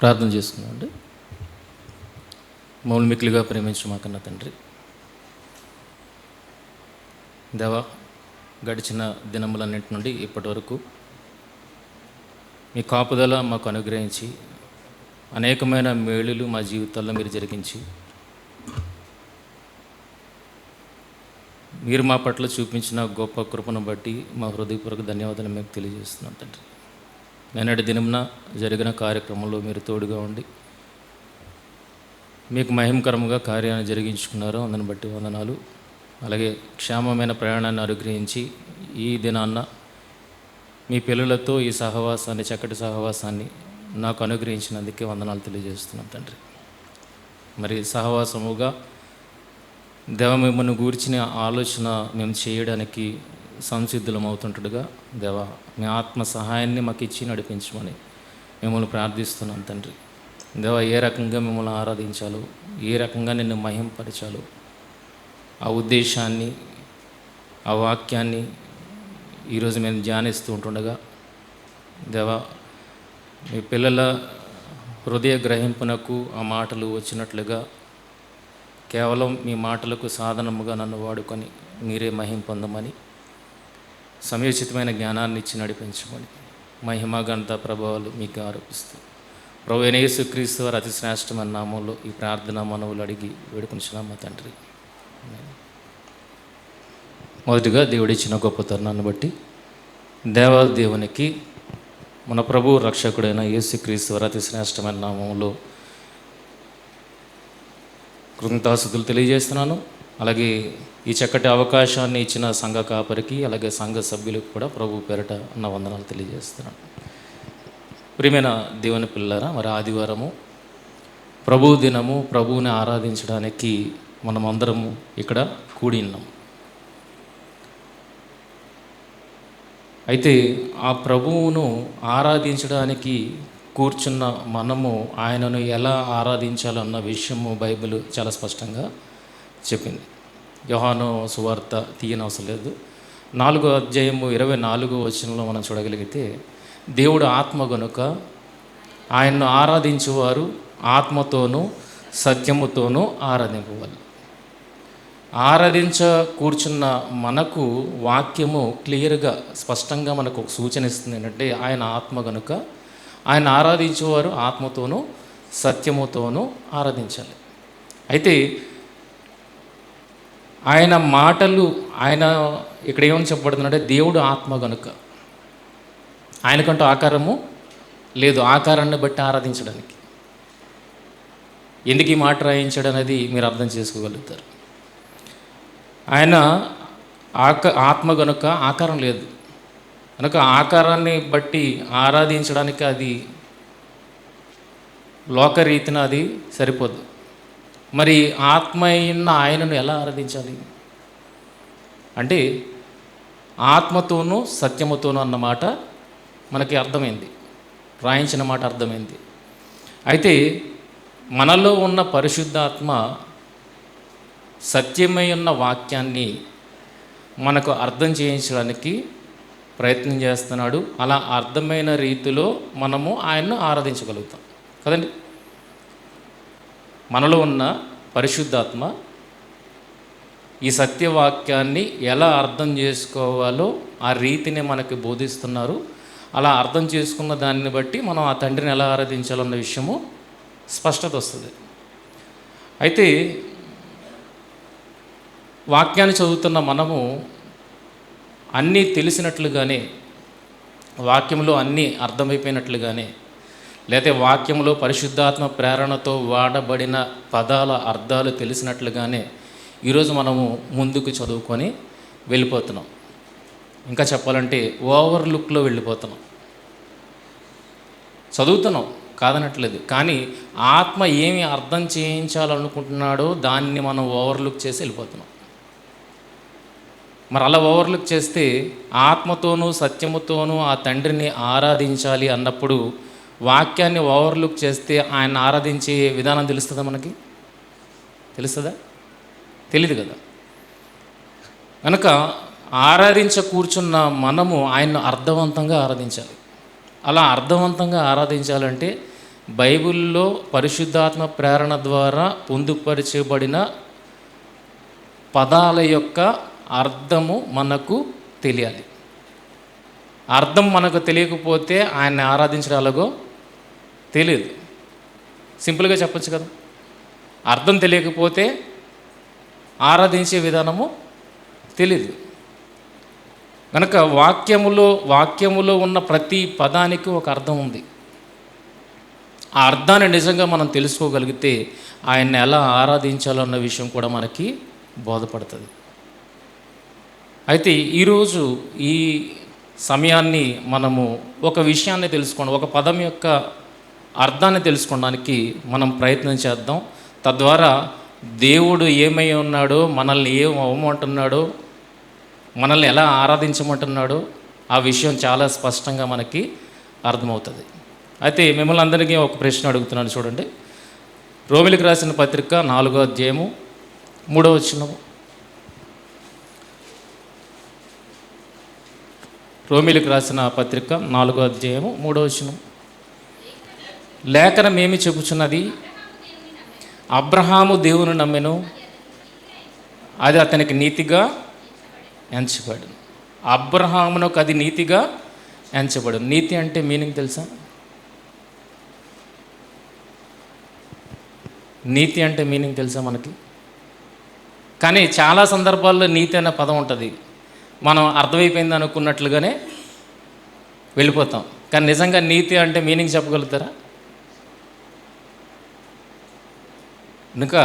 ప్రార్థన చేసుకుందామండి. మమ్మల్ని మిక్కిలిగా ప్రేమించు మా కన్న తండ్రి, దేవా, గడిచిన దినములన్నింటి నుండి ఇప్పటి వరకు మీ కాపుదల మాకు అనుగ్రహించి అనేకమైన మేలులు మా జీవితాల్లో మీరు జరిగించి మీరు మా పట్ల చూపించిన గొప్ప కృపను బట్టి మా హృదయపూర్వక ధన్యవాదాలు మీకు తెలియజేస్తున్నాం తండ్రి. నిన్నటి దినమున జరిగిన కార్యక్రమంలో మీరు తోడుగా ఉండి మీకు మహిమకరముగా కార్యాన్ని జరిగించుకున్నారు, అందుని బట్టి వందనాలు. అలాగే క్షేమమైన ప్రయాణాన్ని అనుగ్రహించి ఈ దినాన్న మీ పిల్లలతో ఈ సహవాసాన్ని, చక్కటి సహవాసాన్ని నాకు అనుగ్రహించినందుకే వందనాలు తెలియజేస్తున్నాను తండ్రి. మరి సహవాసముగా దేవ మిమ్మల్ని గూర్చిన ఆలోచన మేము చేయడానికి సంసిద్ధులం అవుతుంటగా దేవ మీ ఆత్మ సహాయాన్ని మాకు ఇచ్చి నడిపించమని మిమ్మల్ని ప్రార్థిస్తున్నాం తండ్రి. దేవ ఏ రకంగా మిమ్మల్ని ఆరాధించాలో, ఏ రకంగా నిన్ను మహింపరచాలో ఆ ఉద్దేశాన్ని, ఆ వాక్యాన్ని ఈరోజు మేము ధ్యానిస్తూ ఉంటుండగా దేవ మీ పిల్లల హృదయ గ్రహింపునకు ఆ మాటలు వచ్చినట్లుగా కేవలం మీ మాటలకు సాధనముగా నన్ను వాడుకొని మీరే మహిమ పొందమని, సమయోచితమైన జ్ఞానాన్ని ఇచ్చి నడిపించమని, మహిమ ఘనత ప్రభావాలు మీకు ఆరోపిస్తూ ప్రభువైన యేసుక్రీస్తు వారి అతి శ్రేష్టమైన నామంలో ఈ ప్రార్థన మనవులు అడిగి వేడుకొనిచున్నాం మా తండ్రి. మొదటిగా దేవుడిచ్చిన గొప్ప తరుణాన్ని బట్టి దేవాదేవునికి మన ప్రభు రక్షకుడైన యేసుక్రీస్తు వారి అతి శ్రేష్టమైన నామంలో కృతజ్ఞతాస్తుతులు తెలియజేస్తున్నాను. అలాగే ఈ చక్కటి అవకాశాన్ని ఇచ్చిన సంఘ కాపరికి, అలాగే సంఘ సభ్యులకు కూడా ప్రభు పేరట నా వందనాలు తెలియజేస్తున్నాను. ప్రియమైన దేవుని పిల్లలారా, మరి ఆదివారము ప్రభు దినము, ప్రభువుని ఆరాధించడానికి మనమందరము ఇక్కడ కూడి ఉన్నాం. అయితే ఆ ప్రభువును ఆరాధించడానికి కూర్చున్న మనము ఆయనను ఎలా ఆరాధించాలన్న విషయము బైబిల్ చాలా స్పష్టంగా చెప్పింది. యోహాను సువార్త తీయనవసరం లేదు, 4వ అధ్యాయము 24వ వచనంలో మనం చూడగలిగితే, దేవుడు ఆత్మ గనుక ఆయన్ను ఆరాధించేవారు ఆత్మతోనూ సత్యముతోనూ ఆరాధింపవాలి. ఆరాధించ కూర్చున్న మనకు వాక్యము క్లియర్గా స్పష్టంగా మనకు ఒక సూచన ఇస్తుంది. ఏంటంటే ఆయన ఆత్మ గనుక ఆయన ఆరాధించేవారు ఆత్మతోనూ సత్యముతోనూ ఆరాధించాలి. అయితే ఆయన మాటలు, ఆయన ఇక్కడ ఏమని చెప్పబడుతుందంటే దేవుడు ఆత్మ గనుక ఆయనకంటూ ఆకారము లేదు, ఆకారాన్ని బట్టి ఆరాధించడానికి. ఎందుకు ఈ మాట రాయించాడు అనేది మీరు అర్థం చేసుకోగలుగుతారు. ఆయన ఆత్మ గనుక ఆకారం లేదు కనుక ఆకారాన్ని బట్టి ఆరాధించడానికి అది లోకరీతిన అది సరిపోదు. మరి ఆత్మ అయిన ఆయనను ఎలా ఆరాధించాలి అంటే ఆత్మతోనూ సత్యముతోనూ అన్నమాట మనకి అర్థమైంది, రాయించిన మాట అర్థమైంది. అయితే మనలో ఉన్న పరిశుద్ధాత్మ సత్యమై ఉన్న వాక్యాన్ని మనకు అర్థం చేయించడానికి ప్రయత్నం చేస్తున్నాడు. అలా అర్థమైన రీతిలో మనము ఆయన్ను ఆరాధించగలుగుతాం కదండి. మనలో ఉన్న పరిశుద్ధాత్మ ఈ సత్యవాక్యాన్ని ఎలా అర్థం చేసుకోవాలో ఆ రీతిని మనకి బోధిస్తున్నారు. అలా అర్థం చేసుకున్న దాన్ని బట్టి మనం ఆ తండ్రిని ఎలా ఆరాధించాలన్న విషయము స్పష్టత వస్తుంది. అయితే వాక్యాన్ని చదువుతున్న మనము అన్నీ తెలిసినట్లుగానే, వాక్యంలో అన్నీ అర్థమైపోయినట్లుగానే, లేకపోతే వాక్యంలో పరిశుద్ధాత్మ ప్రేరణతో వాడబడిన పదాల అర్థాలు తెలిసినట్లుగానే ఈరోజు మనము ముందుకు చదువుకొని వెళ్ళిపోతున్నాం. ఇంకా చెప్పాలంటే ఓవర్లుక్లో వెళ్ళిపోతున్నాం. చదువుతున్నాం కాదనట్లేదు, కానీ ఆత్మ ఏమి అర్థం చేయించాలనుకుంటున్నాడో దాన్ని మనం ఓవర్లుక్ చేసి వెళ్ళిపోతున్నాం. మరి అలా ఓవర్లుక్ చేస్తే ఆత్మతోనూ సత్యముతోనూ ఆ తండ్రిని ఆరాధించాలి అన్నప్పుడు వాక్యాన్ని ఓవర్లుక్ చేస్తే ఆయన ఆరాధించే విధానం తెలుస్తుందా మనకి? తెలుస్తుందా? తెలీదు కదా. కనుక ఆరాధించ కూర్చున్న మనము ఆయన్ను అర్థవంతంగా ఆరాధించాలి. అలా అర్థవంతంగా ఆరాధించాలంటే బైబిల్లో పరిశుద్ధాత్మ ప్రేరణ ద్వారా పొందుపరచబడిన పదాల యొక్క అర్థము మనకు తెలియాలి. అర్థం మనకు తెలియకపోతే ఆయన్ని ఆరాధించడం ఎలాగో తెలియదు. సింపుల్గా చెప్పచ్చు కదా. అర్థం తెలియకపోతే ఆరాధించే విధానము తెలీదు. కనుక వాక్యములో ఉన్న ప్రతి పదానికి ఒక అర్థం ఉంది. ఆ అర్థాన్ని నిజంగా మనం తెలుసుకోగలిగితే ఆయన్ని ఎలా ఆరాధించాలన్న విషయం కూడా మనకి బోధపడుతుంది. అయితే ఈరోజు ఈ సమయాన్ని మనము ఒక విషయాన్ని తెలుసుకోండి, ఒక పదం యొక్క అర్థాన్ని తెలుసుకోవడానికి మనం ప్రయత్నం చేద్దాం. తద్వారా దేవుడు ఏమై ఉన్నాడో, మనల్ని ఏం అవ్వమంటున్నాడో, మనల్ని ఎలా ఆరాధించమంటున్నాడో ఆ విషయం చాలా స్పష్టంగా మనకి అర్థమవుతుంది. అయితే మిమ్మల్ని అందరికీ ఒక ప్రశ్న అడుగుతున్నాను, చూడండి. రోమిలికి రాసిన పత్రిక 4వ అధ్యాయము 3వ వచనం. రోమిలికి రాసిన పత్రిక 4వ అధ్యాయము 3వ వచనం. లేఖనం ఏమి చెప్పుచున్నది? అబ్రహాము దేవుని నమ్మెను, అది అతనికి నీతిగా ఎంచబడు. అబ్రహామునకు అది నీతిగా ఎంచబడు. నీతి అంటే మీనింగ్ తెలుసా? నీతి అంటే మీనింగ్ తెలుసా మనకి? కానీ చాలా సందర్భాల్లో నీతి అనే పదం ఉంటుంది, మనం అర్థమైపోయింది అనుకున్నట్లుగానే వెళ్ళిపోతాం. కానీ నిజంగా నీతి అంటే మీనింగ్ చెప్పగలుగుతారా? కనుక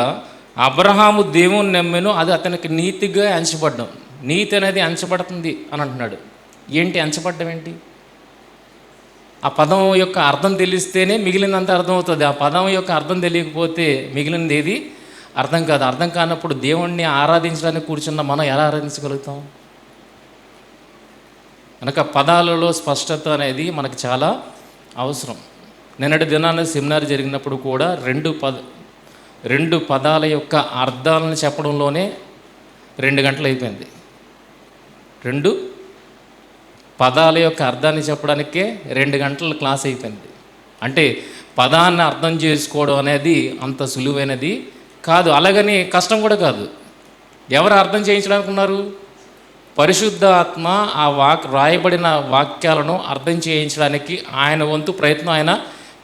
అబ్రహాము దేవుని నమ్మెను, అది అతనికి నీతిగా ఎంచబడ్డం. నీతి అనేది ఎంచబడుతుంది అని అంటున్నాడు. ఏంటి ఎంచబడ్డం ఏంటి? ఆ పదం యొక్క అర్థం తెలిస్తేనే మిగిలినంత అర్థం అవుతుంది. ఆ పదం యొక్క అర్థం తెలియకపోతే మిగిలినది ఏది అర్థం కాదు. అర్థం కానప్పుడు దేవుణ్ణి ఆరాధించడానికి కూర్చున్న మనం ఎలా ఆరాధించగలుగుతాం? కనుక పదాలలో స్పష్టత అనేది మనకు చాలా అవసరం. నిన్నటి దినాన సెమినార్ జరిగినప్పుడు కూడా రెండు పదాల యొక్క అర్థాలను చెప్పడంలోనే 2 గంటలు అయిపోయింది. 2 పదాల యొక్క అర్థాన్ని చెప్పడానికే 2 గంటల క్లాస్ అయిపోయింది. అంటే పదాన్ని అర్థం చేసుకోవడం అనేది అంత సులువైనది కాదు, అలాగని కష్టం కూడా కాదు. ఎవరు అర్థం చేయించడానికి ఉన్నారు? పరిశుద్ధ ఆత్మ ఆ రాయబడిన వాక్యాలను అర్థం చేయించడానికి ఆయన వంతు ప్రయత్నం ఆయన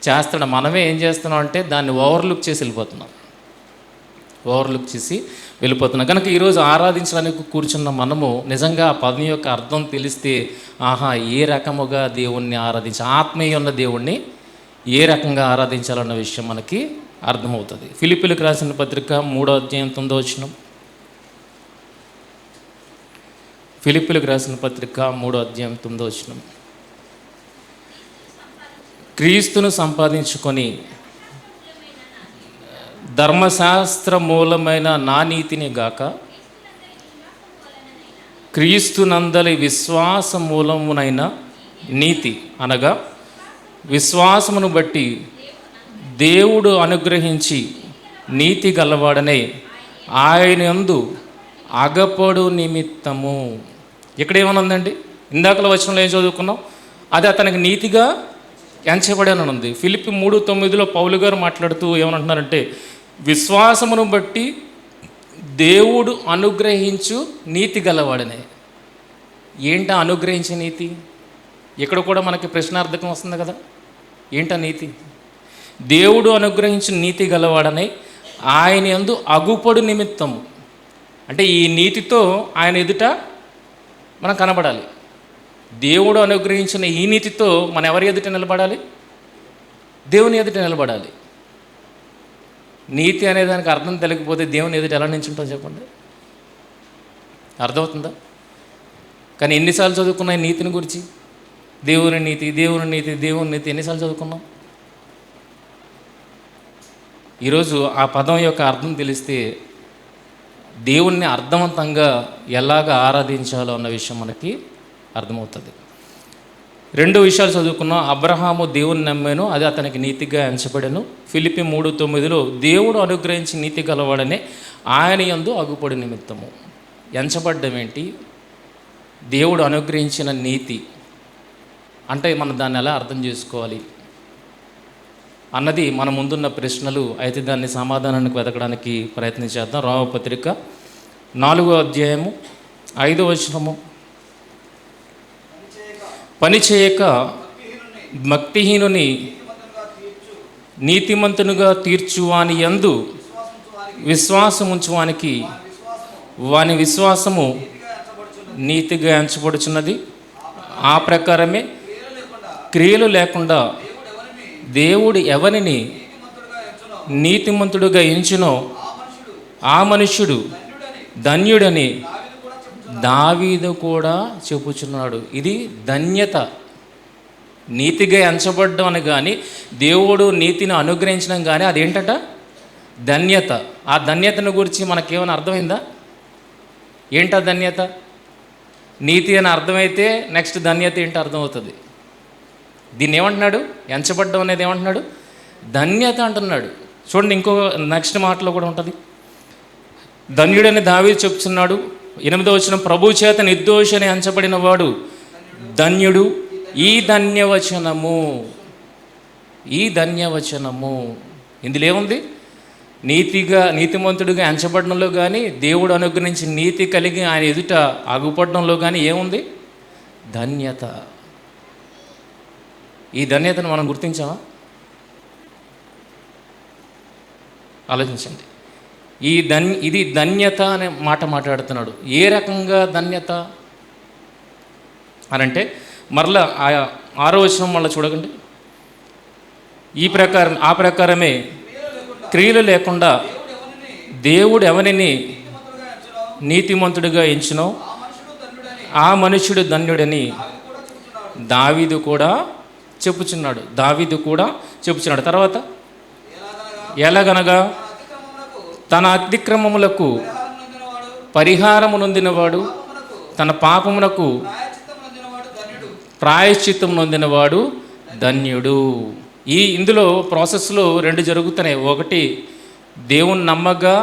చేస్తాడు. మనమే ఏం చేస్తున్నాం అంటే దాన్ని ఓవర్లుక్ చేసి వెళ్ళిపోతున్నాం. కనుక ఈరోజు ఆరాధించడానికి కూర్చున్న మనము నిజంగా ఆ పదం యొక్క అర్థం తెలిస్తే, ఆహా, ఏ రకముగా దేవుణ్ణి ఆత్మీయ ఉన్న దేవుణ్ణి ఏ రకంగా ఆరాధించాలన్న విషయం మనకి అర్థమవుతుంది. ఫిలిప్పీలకు రాసిన పత్రిక 3వ అధ్యాయం 9వ వచనం. ఫిలిప్పీలకు రాసిన పత్రిక 3వ అధ్యాయం 9వ వచనం. క్రీస్తును సంపాదించుకొని ధర్మశాస్త్ర మూలమైన నా నీతిని గాక క్రీస్తునందలి విశ్వాస మూలమునైన నీతి, అనగా విశ్వాసమును బట్టి దేవుడు అనుగ్రహించి నీతి గలవాడనే ఆయన యందు అగపడు నిమిత్తము. ఇక్కడ ఏమనుందండి? ఇందాకల వచనంలో ఏం చదువుకున్నాం? అది అతనికి నీతిగా ఎంచబడని ఉంది. ఫిలిప్పీ 3:9 పౌలు గారు మాట్లాడుతూ ఏమనంటున్నారంటే, విశ్వాసమును బట్టి దేవుడు అనుగ్రహించు నీతి గలవాడనే. ఏంటా అనుగ్రహించే నీతి? ఇక్కడ కూడా మనకి ప్రశ్నార్థకం వస్తుంది కదా. ఏంటా నీతి? దేవుడు అనుగ్రహించిన నీతి గలవాడనే ఆయన యందు అగుపడు నిమిత్తము. అంటే ఈ నీతితో ఆయన ఎదుట మనం కనబడాలి. దేవుడు అనుగ్రహించిన ఈ నీతితో మనం ఎవరి ఎదుట నిలబడాలి? దేవుని ఎదుట నిలబడాలి. నీతి అనే దానికి అర్థం తెలియకపోతే దేవుని ఎదుట ఎలా నిల్చుంటాం చెప్పండి? అర్థమవుతుందా? కానీ ఎన్నిసార్లు చదువుకున్నాం ఈ నీతిని గురించి? దేవుని నీతి, దేవుని నీతి, దేవుని నీతి ఎన్నిసార్లు చదువుకున్నాం? ఈరోజు ఆ పదం యొక్క అర్థం తెలిస్తే దేవుణ్ణి అర్థవంతంగా ఎలాగ ఆరాధించాలో అన్న విషయం మనకి అర్థమవుతుంది. రెండు విషయాలు చదువుకున్నాం. అబ్రహాము దేవుని నమ్మాను, అది అతనికి నీతిగా ఎంచబడెను. ఫిలిప్పి 3:9 దేవుడు అనుగ్రహించి నీతి గలవాడనే ఆయన యందు అగుపడి నిమిత్తము. ఎంచబడ్డం ఏంటి? దేవుడు అనుగ్రహించిన నీతి అంటే మనం దాన్ని ఎలా అర్థం చేసుకోవాలి అన్నది మన ముందున్న ప్రశ్నలు. అయితే దాన్ని సమాధానానికి వెతకడానికి ప్రయత్నం చేద్దాం. రోమపత్రిక 4వ అధ్యాయము 5వ వచనము. పని చేయక భక్తిహీనుని నీతిమంతునిగా తీర్చువాని యందు విశ్వాసముంచువానికి వాని విశ్వాసము నీతిగా ఎంచబడుచున్నది. ఆ ప్రకారమే క్రియలు లేకుండా దేవుడు ఎవరిని నీతిమంతుడుగా ఎంచునో ఆ మనుష్యుడు ధన్యుడని దావీదు కూడా చెప్పుచున్నాడు. ఇది ధన్యత. నీతిగా ఎంచబడ్డం అని కానీ దేవుడు నీతిని అనుగ్రహించడం కానీ అదేంటట? ధన్యత. ఆ ధన్యతను గురించి మనకేమైనా అర్థమైందా? ఏంటా ధన్యత? నీతి అని అర్థమైతే నెక్స్ట్ ధన్యత ఏంటో అర్థమవుతుంది. దీన్ని ఏమంటున్నాడు? ఎంచబడ్డం అనేది ఏమంటున్నాడు? ధన్యత అంటున్నాడు. చూడండి, ఇంకో నెక్స్ట్ మాటలో కూడా ఉంటుంది. ధన్యుడని దావీదు చెప్తున్నాడు. 8వ వచనం, ప్రభు చేత నిర్దోషని ఎంచబడిన వాడు ధన్యుడు. ఈ ధన్యవచనము ఇందులో ఏముంది? నీతిమంతుడిగా ఎంచబడడంలో కానీ దేవుడు అనుగ్రహించి నీతి కలిగి ఆయన ఎదుట ఆగుపడడంలో కానీ ఏముంది? ధన్యత. ఈ ధన్యతను మనం గుర్తించామా? ఆలోచించండి. ఇది ధన్యత అనే మాట మాట్లాడుతున్నాడు. ఏ రకంగా ధన్యత అనంటే మరలా 6వ వచనం మళ్ళీ చూడకండి. ఆ ప్రకారమే క్రియలు లేకుండా దేవుడు ఎవరిని నీతిమంతుడిగా ఎంచునో ఆ మనుష్యుడు ధన్యుడని దావీదు కూడా చెప్పుచున్నాడు. తర్వాత ఎలాగనగా తన అతిక్రమములకు పరిహారము నొందినవాడు, తన పాపమునకు ప్రాయశ్చిత్తం నొందినవాడు ధన్యుడు. ఇందులో ప్రాసెస్లో 2 జరుగుతున్నాయి. ఒకటి, దేవుని నమ్మగా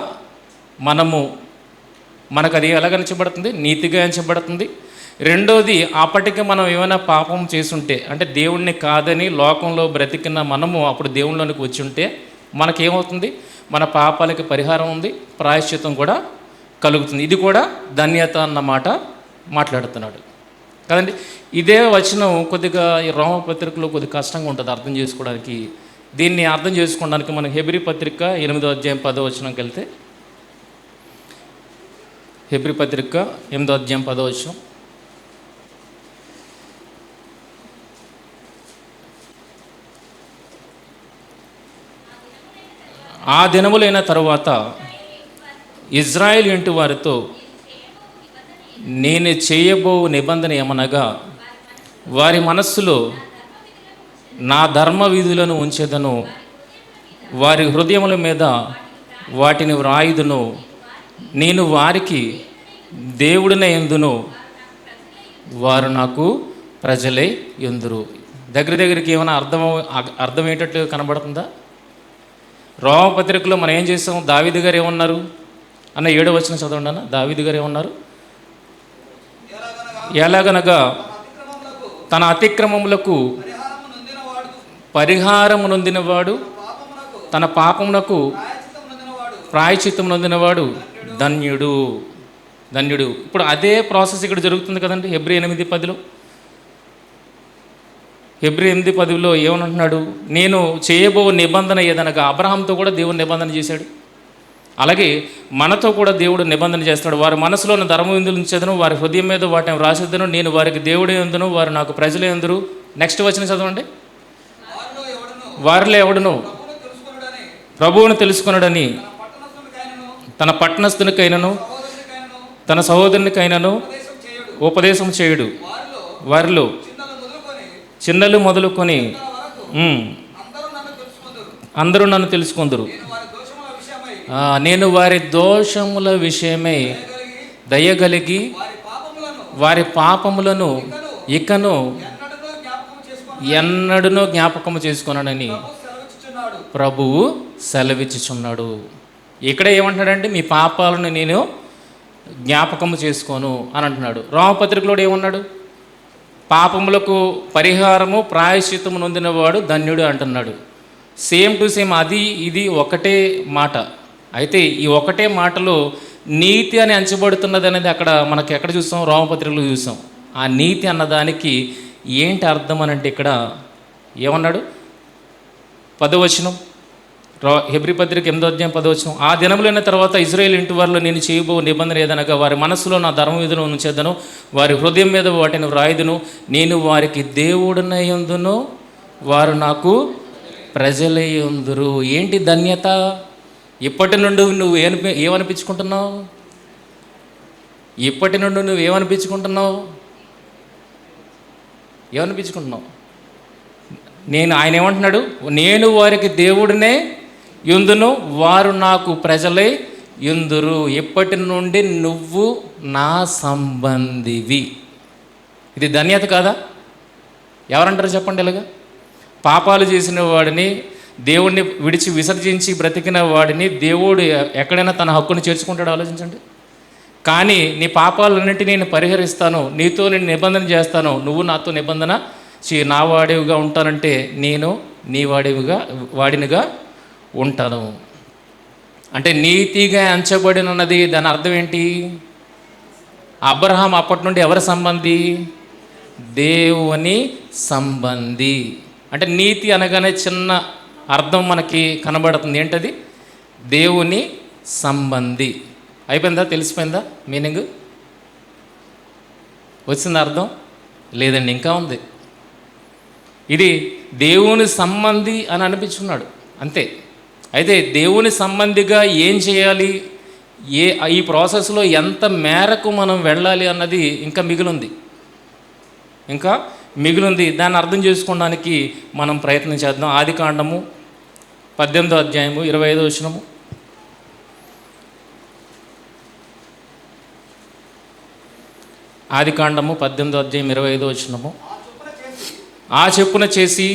మనకు అది ఎలాగ ఎంచబడుతుంది? నీతిగా ఎంచబడుతుంది. రెండోది, అప్పటికి మనం ఏమైనా పాపం చేసుంటే, అంటే దేవుణ్ణి కాదని లోకంలో బ్రతికిన మనము అప్పుడు దేవుళ్ళలోనికి వచ్చి ఉంటే మనకేమవుతుంది? మన పాపాలకి పరిహారం ఉంది, ప్రాయశ్చిత్తం కూడా కలుగుతుంది. ఇది కూడా ధన్యత అన్నమాట మాట్లాడుతున్నాడు కదండి. ఇదే వచనం కొద్దిగా ఈ రోమపత్రికలో కొద్దిగా కష్టంగా ఉంటుంది అర్థం చేసుకోవడానికి. దీన్ని అర్థం చేసుకోవడానికి మనం హెబ్రీ పత్రిక 8వ అధ్యాయం 10వ వచనంకి వెళ్తే, హెబ్రీ పత్రిక 8వ అధ్యాయం 10వ వచనం. ఆ దినములైన తరువాత ఇజ్రాయేల్ ఇంటి వారితో నేను చేయబో నిబంధన ఏమనగా, వారి మనస్సులో నా ధర్మ విధులను ఉంచెదను, వారి హృదయముల మీద వాటిని వ్రాయుదును, నేను వారికి దేవుడినే యందును, వారు నాకు ప్రజలే యందురు. దగ్గరికి ఏమైనా అర్థం ఏంటట్లు కనబడుతుందా? రోమపత్రికలో మనం ఏం చేస్తాం? దావీదు గారు ఏమన్నారు అన్న 7వ వచనం చదవండి అన్న. దావీదు గారు ఏమన్నారు? ఎలాగనగా తన అతిక్రమములకు పరిహారము నొందినవాడు, తన పాపమునకు ప్రాయశ్చిత్తం నొందినవాడు ధన్యుడు. ఇప్పుడు అదే ప్రాసెస్ ఇక్కడ జరుగుతుంది కదండి. హెబ్రీ 8:10లో ఏమనంటున్నాడు? నేను చేయబో నిబంధన ఏదనగా, అబ్రహాంతో కూడా దేవుడు నిబంధన చేశాడు. అలాగే మనతో కూడా దేవుడు నిబంధన చేస్తాడు. వారి మనసులో ధర్మ విందులు ఉంచేదను, వారి హృదయం మీద వాటిని రాసేద్దను, నేను వారికి దేవుడే ఎందును, వారు నాకు ప్రజలే ఎందురు. నెక్స్ట్ వచనం చదవండి. వారిలో ఎవడును ప్రభువును తెలుసుకొనడని తన పట్టణస్థునికైనను తన సహోదరునికైనను ఉపదేశం చేయుడు. వారిలో చిన్నలు మొదలుకొని అందరూ నన్ను తెలుసుకొందురు. నేను వారి దోషముల విషయమై దయగలిగి వారి పాపములను ఇకను ఎన్నడూనూ జ్ఞాపకము చేసుకొననని ప్రభువు సెలవిచ్చుచున్నాడు. ఇక్కడ ఏమంటున్నాడంటే మీ పాపాలను నేను జ్ఞాపకము చేసుకోను అని అంటున్నాడు. రోమపత్రికలో ఏమన్నాడు? పాపములకు పరిహారము ప్రాయశ్చిత్తము నొందినవాడు ధన్యుడు అంటున్నాడు. సేమ్ టు సేమ్ అది ఇది ఒకటే మాట. అయితే ఈ ఒకటే మాటలో నీతి అని అంచబడుతున్నది అనేది అక్కడ మనకి ఎక్కడ చూసాం? రోమపత్రికలో చూసాం. ఆ నీతి అన్నదానికి ఏంటి అర్థం అని అంటే ఇక్కడ ఏమన్నాడు? 10వ వచనం, హెబ్రీ పత్రిక 8వ అధ్యాయం 10వ వచనం. ఆ దినములైన తర్వాత ఇశ్రాయేలు ఇంటి వారిలో నేను చేయబో నిబంధన ఏదనగా వారి మనస్సులో నా ధర్మవిధులను ఉంచేదను, వారి హృదయం మీద వాటిని వ్రాయుదును, నేను వారికి దేవుడనయ్యుందును, వారు నాకు ప్రజలయ్యుందురు. ఏంటి ధన్యత? ఇప్పటి నుండి నువ్వు ఏమనిపించుకుంటున్నావు? ఇప్పటి నుండి నువ్వు ఏమనిపించుకుంటున్నావు? ఆయన ఏమంటున్నాడు? నేను వారికి దేవుడినే యుందును, వారు నాకు ప్రజలై యుందురు. ఇప్పటి నుండి నువ్వు నా సంబంధివి. ఇది ధన్యత కాదా? ఎవరంటారు చెప్పండి? ఇలాగా పాపాలు చేసిన వాడిని, దేవుడిని విడిచి విసర్జించి బ్రతికిన వాడిని దేవుడు ఎక్కడైనా తన హక్కును చేర్చుకుంటాడు? ఆలోచించండి. కానీ నీ పాపాలన్నింటినీ నేను పరిహరిస్తాను, నీతో నేను నిబంధన చేస్తాను, నువ్వు నాతో నిబంధన నా వాడివిగా ఉంటానంటే నేను నీ వాడినిగా ఉంటాను. అంటే నీతిగా ఎంచబడినది దాని అర్థం ఏంటి? అబ్రహాం అప్పటి నుండి ఎవరి సంబంధి? దేవుని సంబంధి. అంటే నీతి అనగానే చిన్న అర్థం మనకి కనబడుతుంది. ఏంటది? దేవుని సంబంధి. అయిపోయిందా? తెలిసిపోయిందా మీనింగ్? వచ్చింది అర్థం? లేదండి, ఇంకా ఉంది. ఇది దేవుని సంబంధి అని అనిపించుకున్నాడు అంతే. అయితే దేవుని సంబంధిగా ఏం చేయాలి, ఈ ప్రాసెస్లో ఎంత మేరకు మనం వెళ్ళాలి అన్నది ఇంకా మిగిలింది. దాన్ని అర్థం చేసుకోవడానికి మనం ప్రయత్నం చేద్దాం. ఆదికాండము 18వ అధ్యాయము 25వ వచనము. ఆదికాండము 18వ అధ్యాయం 25వ వచనము. ఆ చెప్పున చేసి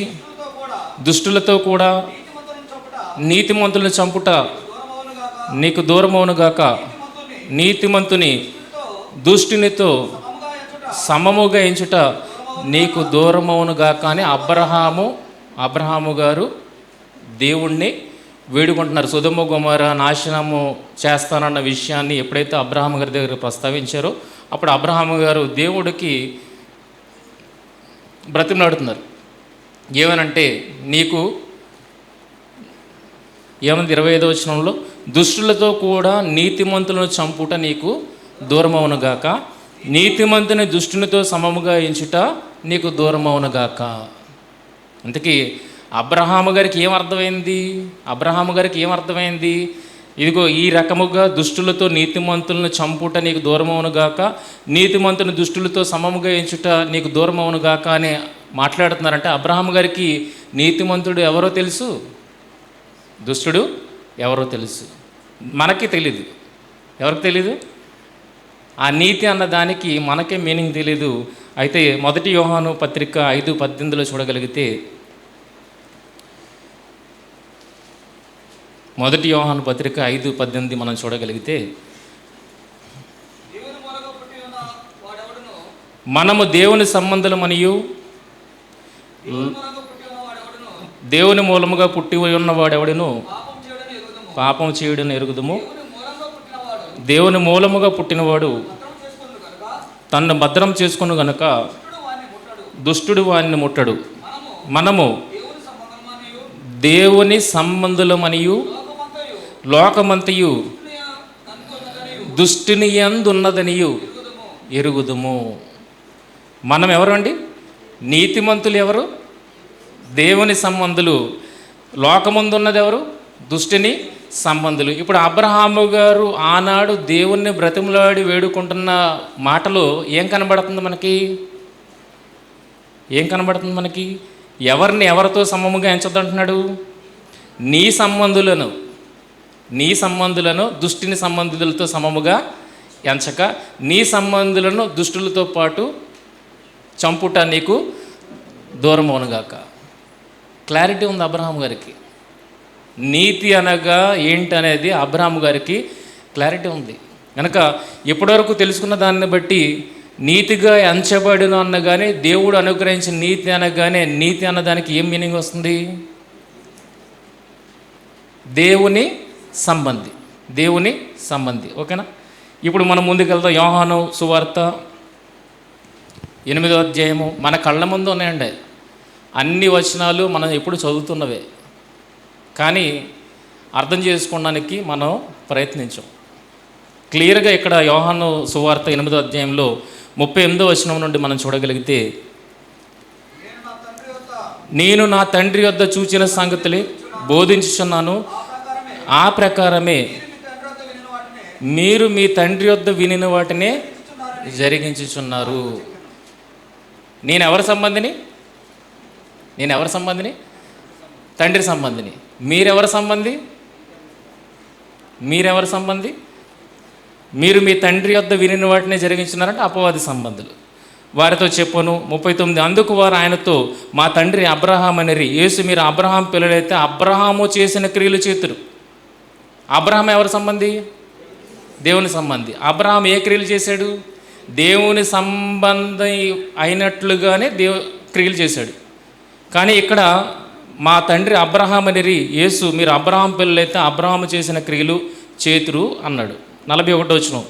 దుష్టులతో కూడా నీతిమంతులను చంపుట నీకు దూరమవునుగాక, నీతిమంతుని దుష్టునితో సమముగా ఎంచుట నీకు దూరమవునుగాక అని అబ్రహాము గారు దేవుణ్ణి వేడుకుంటున్నారు. సొదొమ గొమొర్రా నాశనము చేస్తానన్న విషయాన్ని ఎప్పుడైతే అబ్రహాము గారి దగ్గర ప్రస్తావించారో అప్పుడు అబ్రహాము గారు దేవుడికి బ్రతిమలాడుతున్నారు. ఏమనంటే నీకు ఏమన్నది 25వ వచనంలో? దుష్టులతో కూడా నీతిమంతులను చంపుట నీకు దూరమవునుగాక, నీతిమంతుని దుష్టునితో సమముగా ఎంచుట నీకు దూరమవునుగాక. అందుకే అబ్రహాము గారికి ఏమర్థమైంది? ఇదిగో ఈ రకముగా దుష్టులతో నీతిమంతులను చంపుట నీకు దూరమవునుగాక, నీతిమంతుని దుష్టులతో సమముగా ఎంచుట నీకు దూరమవునుగాక అని మాట్లాడుతున్నారంటే అబ్రహాము గారికి నీతిమంతుడు ఎవరో తెలుసు, దుష్టుడు ఎవరో తెలుసు. మనకి తెలీదు. ఎవరికి తెలీదు? ఆ నీతి అన్న దానికి మనకే మీనింగ్ తెలీదు. అయితే 1 యోహాను పత్రిక 5:18 చూడగలిగితే, 1 యోహాను పత్రిక 5:18 మనం చూడగలిగితే, మనము దేవుని సంబంధులమనియు దేవుని మూలముగా పుట్టి ఉన్నవాడెవడును పాపం చేయడని ఎరుగుదుము. దేవుని మూలముగా పుట్టినవాడు తన్ను భద్రం చేసుకును గనుక దుష్టుడు వారిని ముట్టడు. మనము దేవుని సంబంధులమనియు లోకమంతయు దుష్టుని యందున్నదనియు ఎరుగుదుము. మనం ఎవరండి? నీతిమంతులు ఎవరు? దేవుని సంబంధులు. లోకమందున్నది ఎవరు? దుష్టుని సంబంధులు. ఇప్పుడు అబ్రహాము గారు ఆనాడు దేవుణ్ణి బ్రతిమలాడి వేడుకుంటున్న మాటలో ఏం కనబడుతుంది మనకి? ఎవరిని ఎవరితో సమముగా ఎంచొద్దంటున్నాడు? నీ సంబంధులను దుష్టుని సంబంధులతో సమముగా ఎంచక, నీ సంబంధులను దుష్టులతో పాటు చంపుట నీకు దూరం అవునుగాక. క్లారిటీ ఉంది అబ్రహాం గారికి. నీతి అనగా ఏంటనేది అబ్రహాం గారికి క్లారిటీ ఉంది కనుక ఇప్పటివరకు తెలుసుకున్న దాన్ని బట్టి నీతిగా ఎంచబడిన అనగానే, దేవుడు అనుగ్రహించిన నీతి అనగానే, నీతి అన్నదానికి ఏం మీనింగ్ వస్తుంది? దేవుని సంబంధి, దేవుని సంబంధి. ఓకేనా? ఇప్పుడు మనం ముందుకెళ్తాం. యోహాను సువార్త 8వ అధ్యాయము మన కళ్ళ ముందు ఉన్నాయండి. అన్ని వచనాలు మనం ఎప్పుడు చదువుతున్నవే, కానీ అర్థం చేసుకోవడానికి మనం ప్రయత్నించాం. క్లియర్గా ఇక్కడ యోహాను సువార్త 8వ అధ్యాయంలో 38వ వచనం నుండి మనం చూడగలిగితే, నేను నా తండ్రి వద్ద చూచిన సంగతులే బోధించుచున్నాను, ఆ ప్రకారమే మీరు మీ తండ్రి వద్ద వినిన వాటినే జరిగించుచున్నారు. నేను ఎవరి సంబంధిని? తండ్రి సంబంధిని. మీరెవరి సంబంధి? మీరు మీ తండ్రి వద్ద వినిన వాటినే జరిగించున్నారంటే అపవాది సంబంధులు. వారితో చెప్పను 39, అందుకు వారు ఆయనతో, మా తండ్రి అబ్రహాం అనిరి. యేసు, మీరు అబ్రహాం పిల్లలైతే అబ్రహాము చేసిన క్రియలు చేతురు. అబ్రహాం ఎవరి సంబంధి? దేవుని సంబంధి. అబ్రహాం ఏ క్రియలు చేశాడు? దేవుని సంబంధి అయినట్లుగానే క్రియలు చేశాడు. కానీ ఇక్కడ మా తండ్రి అబ్రహాం అనిరి. యేసు, మీరు అబ్రహాం పిల్లలైతే అబ్రహాము చేసిన క్రియలు చేతురు అన్నాడు. 41వ వచనం,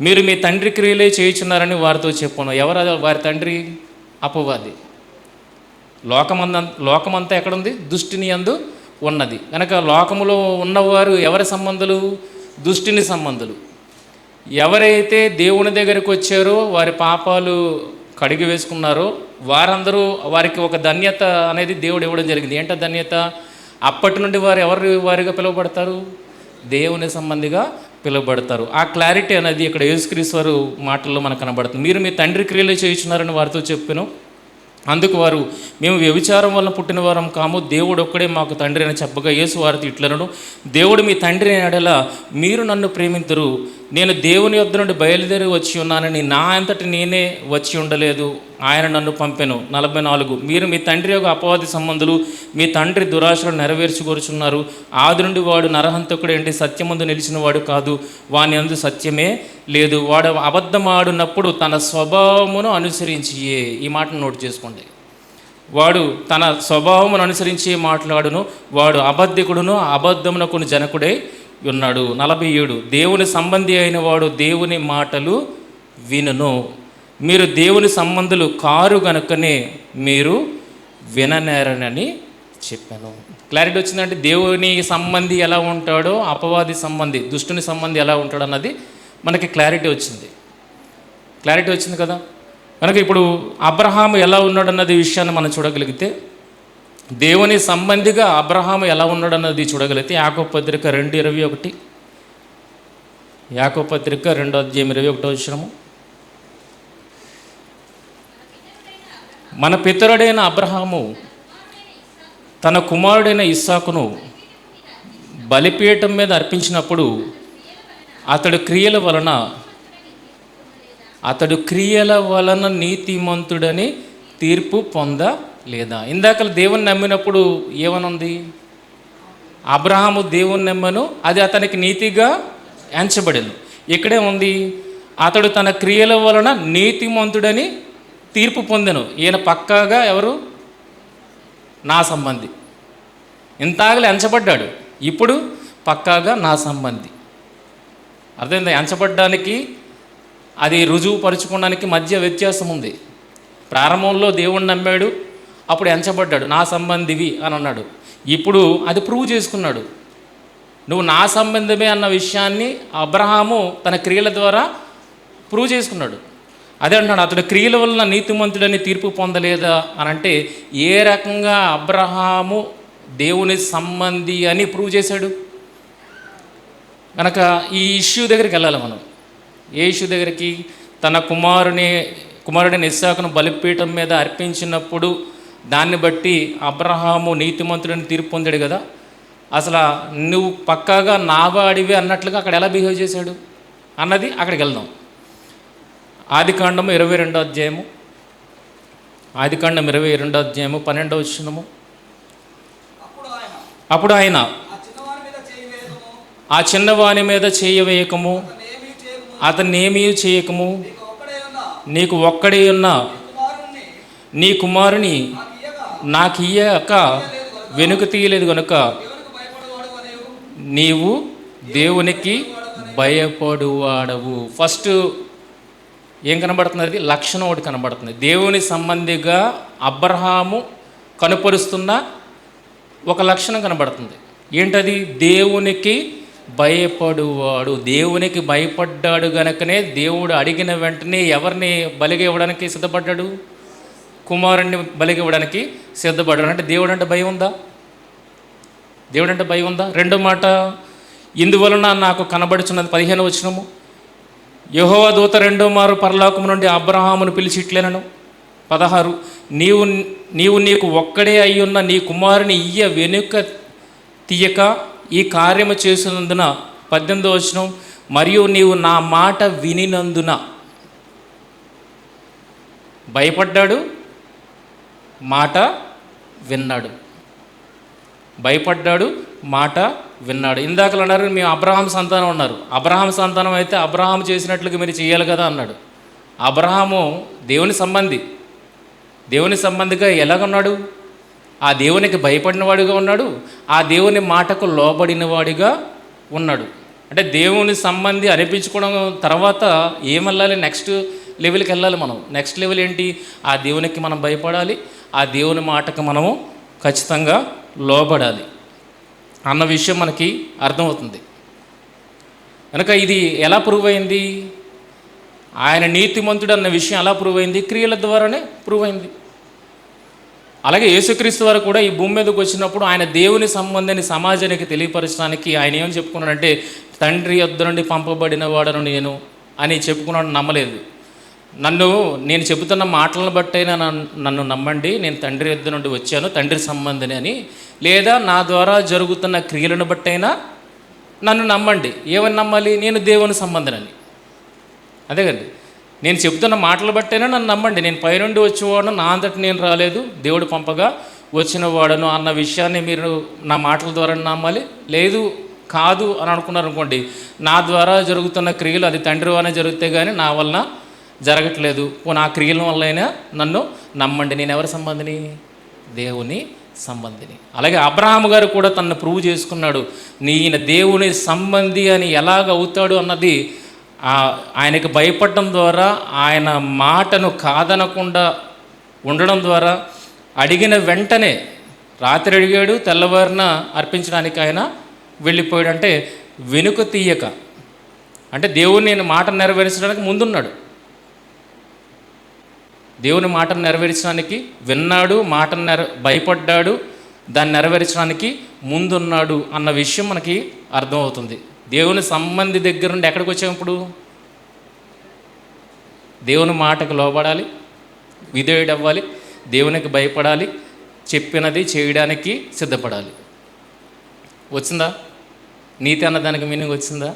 మీరు మీ తండ్రి క్రియలే చేయుచున్నారని వారితో చెప్పాను. ఎవరు వారి తండ్రి? అపవాది. లోకమంతా ఎక్కడుంది? దుష్టిని యందు ఉన్నది. కనుక లోకములో ఉన్నవారు ఎవరి సంబంధులు? దుష్టిని సంబంధులు. ఎవరైతే దేవుని దగ్గరికి వచ్చారో, వారి పాపాలు కడిగి వేసుకున్నారో వారందరూ, వారికి ఒక ధన్యత అనేది దేవుడు ఇవ్వడం జరిగింది. ఏంటో ధన్యత? అప్పటి నుండి వారిగా పిలువబడతారు? దేవుని సంబంధిగా పిలువబడతారు. ఆ క్లారిటీ అనేది ఇక్కడ యేసుక్రీస్తు వారు మాటల్లో మనకు కనబడుతుంది. మీరు మీ తండ్రి క్రియలు చేయుచున్నారని వారితో చెప్పాను. అందుకు వారు, మేము వ్యభిచారం వలన పుట్టిన వారం కాము, దేవుడు ఒక్కడే మాకు తండ్రి అని చెప్పగా, యేసు వారితో ఇట్లనను, దేవుడు మీ తండ్రి ఎడల మీరు నన్ను ప్రేమింతురు. నేను దేవుని యొద్ద నుండి బయలుదేరి వచ్చి ఉన్నానని నా అంతటి నేనే వచ్చి ఉండలేదు, ఆయన నన్ను పంపెను. 44, మీరు మీ తండ్రి యొక్క అపవాది సంబంధులు, మీ తండ్రి దురాశలు నెరవేర్చుకొరుచున్నారు. ఆది నుండి వాడు నరహంతకుడు ఏంటి? సత్యమందు నిలిచిన వాడు కాదు, వాని అందు సత్యమే లేదు. వాడు అబద్ధమాడినప్పుడు తన స్వభావమును అనుసరించియే. ఈ మాటను నోట్ చేసుకోండి. వాడు తన స్వభావమును అనుసరించి మాట్లాడును, వాడు అబద్ధికుడును అబద్ధమునకు జనకుడై ఉన్నాడు. 47, దేవుని సంబంధి అయిన వాడు దేవుని మాటలు వినును. మీరు దేవుని సంబంధులు కారు గనుకనే మీరు విననేరనని చెప్పాను. క్లారిటీ వచ్చిందంటే దేవుని సంబంధి ఎలా ఉంటాడో, అపవాది సంబంధి, దుష్టుని సంబంధి ఎలా ఉంటాడో అన్నది మనకి క్లారిటీ వచ్చింది కదా. కనుక ఇప్పుడు అబ్రహాము ఎలా ఉన్నాడన్నది విషయాన్ని మనం చూడగలిగితే, దేవుని సంబంధిగా అబ్రహాము ఎలా ఉన్నాడన్నది చూడగలిగితే, యాకోబు పత్రిక 2:21, యాకోబు పత్రిక 2వ అధ్యాయం 21వ వచనము, మన పితరుడైన అబ్రహాము తన కుమారుడైన ఇస్సాకును బలిపీఠం మీద అర్పించినప్పుడు అతడు క్రియల వలన నీతిమంతుడని తీర్పు పొందలేదా? ఇందాక దేవుని నమ్మినప్పుడు ఏమనుంది? అబ్రహాము దేవుని నమ్మను, అది అతనికి నీతిగా ఎంచబడింది. ఇక్కడే ఉంది, అతడు తన క్రియల వలన నీతిమంతుడని తీర్పు పొందెను. ఈయన పక్కాగా ఎవరు? నా సంబంధి. ఇంతాగలే ఎంచబడ్డాడు, ఇప్పుడు పక్కాగా నా సంబంధి. అర్థమైందా? ఎంచబడ్డానికి, అది రుజువు పరుచుకోవడానికి మధ్య వ్యత్యాసం ఉంది. ప్రారంభంలో దేవుణ్ణి నమ్మాడు, అప్పుడు ఎంచబడ్డాడు, నా సంబంధివి అని అన్నాడు. ఇప్పుడు అది ప్రూవ్ చేసుకున్నాడు. నువ్వు నా సంబంధమే అన్న విషయాన్ని అబ్రహాము తన క్రియల ద్వారా ప్రూవ్ చేసుకున్నాడు. అదే అంటున్నాడు, అతడు క్రియల వలన నీతిమంతుడని తీర్పు పొందలేదా అని అంటే, ఏ రకంగా అబ్రహాము దేవుని సంబంధి అని ప్రూవ్ చేశాడు? కనుక ఈ ఇష్యూ దగ్గరికి వెళ్ళాలి మనం. ఏ ఇష్యూ దగ్గరికి? తన కుమారుడిని ఇస్సాకును బలిపీఠం మీద అర్పించినప్పుడు దాన్ని బట్టి అబ్రహాము నీతిమంతుడిని తీర్పు పొందాడు కదా. అసలు నువ్వు పక్కాగా నావాడివి అన్నట్లుగా అక్కడ ఎలా బిహేవ్ చేశాడు అన్నది అక్కడికి వెళ్దాం. ఆదికాండము 22వ అధ్యాయము ఆదికాండం 22వ అధ్యాయము 12వ వచనము. అప్పుడు ఆయన అప్పుడు ఆయన ఆ చిన్నవాని మీద చేయి వేయకము, ఆ చిన్నవాని మీద చేయవేయకము, అతనేమీ చేయకము, అతన్నేమీ చేయకము, నీకు ఒక్కడే ఉన్న నీకు ఒక్కడే ఉన్న నీ కుమారుణ్ణి నీ కుమారుని నాకు ఇయ్యగా నాకు ఇయ్యక వెనుక తీయలేదు గనుక దేవునికి భయపడేవాడు అనేవు. నీవు దేవునికి భయపడువాడవు. ఫస్ట్ ఏం కనబడుతున్నది? లక్షణం ఒకటి కనబడుతుంది. దేవుని సంబంధిగా అబ్రహాము కనుపరుస్తున్న ఒక లక్షణం కనబడుతుంది. ఏంటది? దేవునికి భయపడువాడు. దేవునికి భయపడ్డాడు గనుకనే దేవుడు అడిగిన వెంటనే ఎవరిని బలిగా ఇవ్వడానికి సిద్ధపడ్డాడు? కుమారుణ్ణి బలిగా ఇవ్వడానికి సిద్ధపడ్డాడు. అంటే దేవుడు అంటే భయం ఉందా? దేవుడు అంటే భయం ఉందా? రెండో మాట, ఇందువలన నాకు కనబడుచున్నది 15వ వచనము. యెహోవా దూత రెండో మారు పరలోకము నుండి అబ్రహామును పిలిచి ఇట్లనెను. 16, నీవు నీకు ఒక్కడే అయ్యున్న నీ కుమారుని ఇయ్య వెనుక తీయక ఈ కార్యము చేసినందున. 18వ వచనం, మరియు నీవు నా మాట వినినందున. భయపడ్డాడు, మాట విన్నాడు. భయపడ్డాడు, మాట విన్నాడు. ఇందాకలు అన్నారు మేము అబ్రహాం సంతానం ఉన్నారు. అబ్రహాం సంతానం అయితే అబ్రహాం చేసినట్లుగా మీరు చేయాలి కదా అన్నాడు. అబ్రహాము దేవుని సంబంధి. దేవుని సంబంధిగా ఎలాగున్నాడు? ఆ దేవునికి భయపడిన వాడిగా ఉన్నాడు, ఆ దేవుని మాటకు లోబడిన వాడిగా ఉన్నాడు. అంటే దేవుని సంబంధి అనిపించుకోవడం తర్వాత ఏం వెళ్ళాలి? నెక్స్ట్ లెవెల్కి వెళ్ళాలి మనం. నెక్స్ట్ లెవెల్ ఏంటి? ఆ దేవునికి మనం భయపడాలి, ఆ దేవుని మాటకు మనము ఖచ్చితంగా లోబడాలి అన్న విషయం మనకి అర్థమవుతుంది. కనుక ఇది ఎలా ప్రూవ్ అయింది? ఆయన నీతిమంతుడు అన్న విషయం ఎలా ప్రూవ్ అయింది? క్రియల ద్వారానే ప్రూవ్ అయింది. అలాగే యేసుక్రీస్తు వారు కూడా ఈ భూమి మీదకి వచ్చినప్పుడు ఆయన దేవుని సంబంధాన్ని సమాజానికి తెలియపరచడానికి ఆయన ఏమని చెప్పుకున్నాడంటే, తండ్రి యొద్ద నుండి పంపబడిన వాడను నేను అని చెప్పుకున్నాడు. నమ్మలేదు. నేను చెబుతున్న మాటలను బట్టైనా నన్ను నమ్మండి, నేను తండ్రి యొద్ద నుండి వచ్చాను, తండ్రి సంబంధిని అని. లేదా నా ద్వారా జరుగుతున్న క్రియలను బట్టైనా నన్ను నమ్మండి. ఏమని నమ్మాలి? నేను దేవుని సంబంధినని. అదే కండి, నేను చెబుతున్న మాటలు బట్టైనా నన్ను నమ్మండి. నేను పైనుండి వచ్చేవాడను, నా అంతటి నేను రాలేదు, దేవుడు పంపగా వచ్చిన వాడను అన్న విషయాన్ని మీరు నా మాటల ద్వారా నమ్మాలి. లేదు కాదు అని అనుకున్నారు అనుకోండి, నా ద్వారా జరుగుతున్న క్రియలు అది తండ్రి వలన జరిగితే కానీ నా వలన జరగట్లేదు, నా క్రియల వల్ల అయినా నన్ను నమ్మండి. నేను ఎవరి సంబంధిని? దేవుని సంబంధిని. అలాగే అబ్రహాము గారు కూడా తనను ప్రూవ్ చేసుకున్నాడు. ఈయన దేవుని సంబంధి అని ఎలాగ అవుతాడు అన్నది ఆయనకు భయపడడం ద్వారా, ఆయన మాటను కాదనకుండా ఉండడం ద్వారా, అడిగిన వెంటనే రాత్రి అడిగాడు, తెల్లవారిన అర్పించడానికి ఆయన వెళ్ళిపోయాడు. అంటే వెనుక తీయక, అంటే దేవుని నేను మాట నెరవేర్చడానికి ముందున్నాడు. దేవుని మాటను నెరవేర్చడానికి విన్నాడు, భయపడ్డాడు, దాన్ని నెరవేర్చడానికి ముందున్నాడు అన్న విషయం మనకి అర్థమవుతుంది. దేవుని సంబంధి దగ్గర నుండి ఎక్కడికి వచ్చాము ఇప్పుడు? దేవుని మాటకు లోబడాలి, విధేయుడు అవ్వాలి, దేవునికి భయపడాలి, చెప్పినది చేయడానికి సిద్ధపడాలి. వచ్చిందా? నీతి అన్న దానికి మీనింగ్ వచ్చిందా?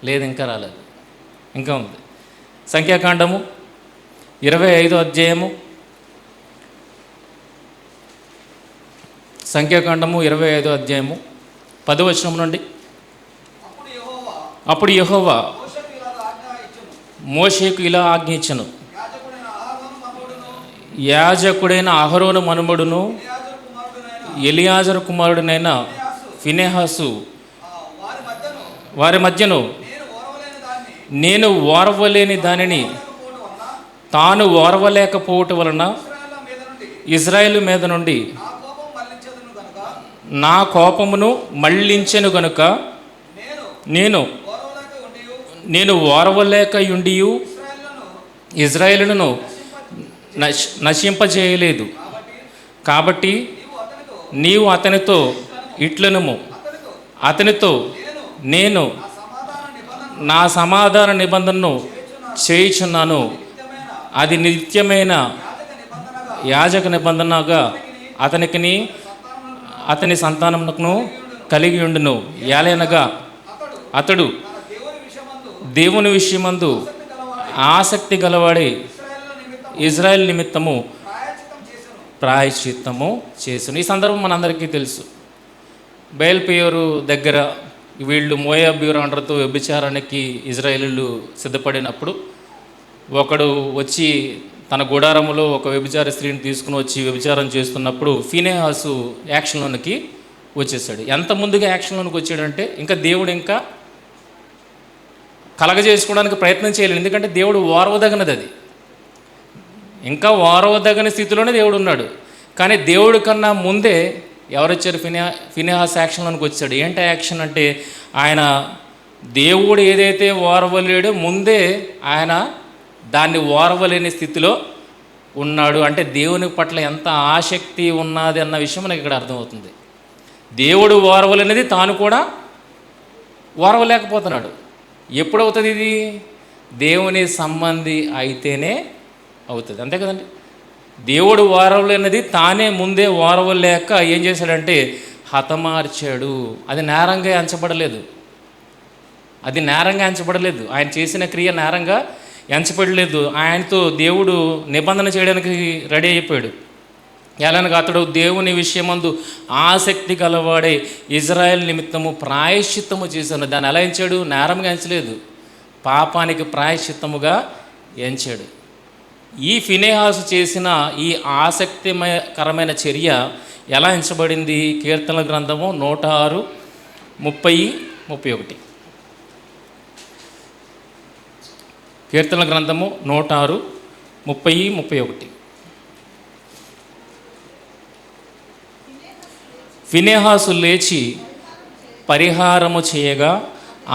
లేదు, ఇంకా రాలేదు, ఇంకా ఉంది. సంఖ్యాకాండము 25వ అధ్యాయము, సంఖ్యాకాండము 25వ అధ్యాయము 10వ వచనం నుండి. అప్పుడు యెహోవా మోషేకు ఇలా ఆజ్ఞ ఇచ్చెను, యాజకుడైన అహరోను మనుమడును ఎలియాజరు కుమారుడునైన ఫినెహాసు వారి మధ్యను నేను ఓర్వలేని దానిని తాను ఓర్వలేకపోవటం వలన ఇజ్రాయేలు మీద నుండి నా కోపమును మళ్ళించెను గనుక నేను ఓర్వలేకయుండియు ఇజ్రాయేలును నశింపజేయలేదు. కాబట్టి నీవు అతనితో ఇట్లనుము, అతనితో నేను నా సమాధాన నిబంధనను చేయుచున్నాను, అది నిత్యమైన యాజక నిబంధనగా అతనికిని అతని సంతానమునకును కలిగి ఉండును. యాలనగా అతడు దేవుని విషయమందు ఆసక్తి గలవాడే ఇజ్రాయెల్ నిమిత్తము ప్రాయశ్చిత్తము చేసాను. ఈ సందర్భం మనందరికీ తెలుసు. బయల్పెయోరు దగ్గర వీళ్ళు మోయాబీరు అండర్తో వ్యభిచారానికి ఇజ్రాయేలీలు సిద్ధపడినప్పుడు ఒకడు వచ్చి తన గుడారములో ఒక వ్యభిచార స్త్రీని తీసుకుని వచ్చి వ్యభిచారం చేస్తున్నప్పుడు ఫీనెహాసు యాక్షన్లోనికి వచ్చేసాడు. ఎంత ముందుగా యాక్షన్లోనికి వచ్చాడంటే ఇంకా దేవుడు ఇంకా కలగజేసుకోవడానికి ప్రయత్నం చేయలేదు. ఎందుకంటే దేవుడు ఓర్వదగినది, అది ఇంకా ఓర్వదగని స్థితిలోనే దేవుడు ఉన్నాడు. కానీ దేవుడి కన్నా ముందే ఎవరు వచ్చారు? ఫీనెహాస్ యాక్షన్లోనికి వచ్చాడు. ఏంటి యాక్షన్ అంటే, ఆయన దేవుడు ఏదైతే ఓర్వలేడో ముందే ఆయన దాన్ని ఓర్వలేని స్థితిలో ఉన్నాడు. అంటే దేవుని పట్ల ఎంత ఆసక్తి ఉన్నది అన్న విషయం మనకి ఇక్కడ అర్థమవుతుంది. దేవుడు ఓర్వలేనిది తాను కూడా ఓర్వలేకపోతున్నాడు. ఎప్పుడవుతుంది ఇది? దేవుని సంబంధి అయితేనే అవుతుంది, అంతే కదండి. దేవుడు ఓర్వలేనిది తానే ముందే ఓర్వలేక ఏం చేశాడంటే హతమార్చాడు. అది నేరంగా ఎంచబడలేదు, అది నేరంగా ఎంచబడలేదు. ఆయన చేసిన క్రియ నేరంగా ఎంచబడలేదు. ఆయనతో దేవుడు నిబంధన చేయడానికి రెడీ అయిపోయాడు. ఎలానగా అతడు దేవుని విషయమందు ఆసక్తి గలవాడే ఇజ్రాయెల్ నిమిత్తము ప్రాయశ్చిత్తము చేశాను. దాన్ని ఎలా ఎంచాడు? నేరంగా ఎంచలేదు, పాపానికి ప్రాయశ్చిత్తముగా ఎంచాడు. ఈ ఫీనెహాసు చేసిన ఈ ఆసక్తికరమైన చర్య ఎలా ఎంచబడింది? కీర్తనల గ్రంథము 106:30-31. కీర్తనల గ్రంథము 106:30-31. ఫీనెహాసు లేచి పరిహారము చేయగా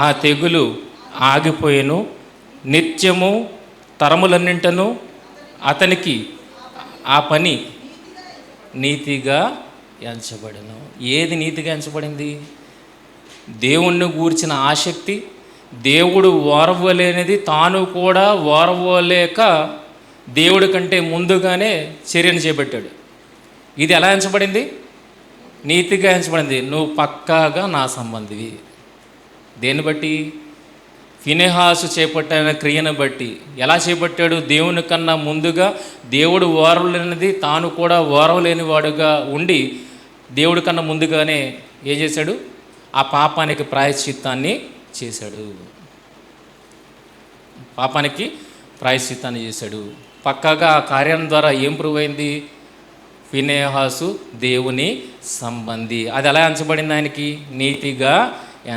ఆ తెగులు ఆగిపోయెను. నిత్యము తరములన్నింటను అతనికి ఆ పని నీతిగా ఎంచబడెను. ఏది నీతిగా ఎంచబడింది? దేవుణ్ణి గూర్చిన ఆసక్తి, దేవుడు ఓర్వలేనిది తాను కూడా ఓర్వలేక దేవుడి కంటే ముందుగానే చర్యను చేపట్టాడు. ఇది ఎలా ఎంచబడింది? నీతిగా ఎంచబడింది. నువ్వు పక్కాగా నా సంబంధివి. దేన్ని బట్టి? ఫీనెహాసు చేపట్టిన క్రియను బట్టి. ఎలా చేపట్టాడు? దేవుని కన్నా ముందుగా దేవుడు ఓర్వలేనిది తాను కూడా ఓర్వలేని వాడుగా ఉండి దేవుడి కన్నా ముందుగానే ఏం చేశాడు? ఆ పాపానికి ప్రాయశ్చిత్తాన్ని చేశాడు. పాపానికి ప్రాయశ్చిత్తాన్ని చేశాడు. పక్కాగా ఆ కార్యం ద్వారా ఏం ప్రూవ్ అయింది? ఫీనెహాసు దేవుని సంబంధి. అది ఎలా ఎంచబడింది? ఆయనకి నీతిగా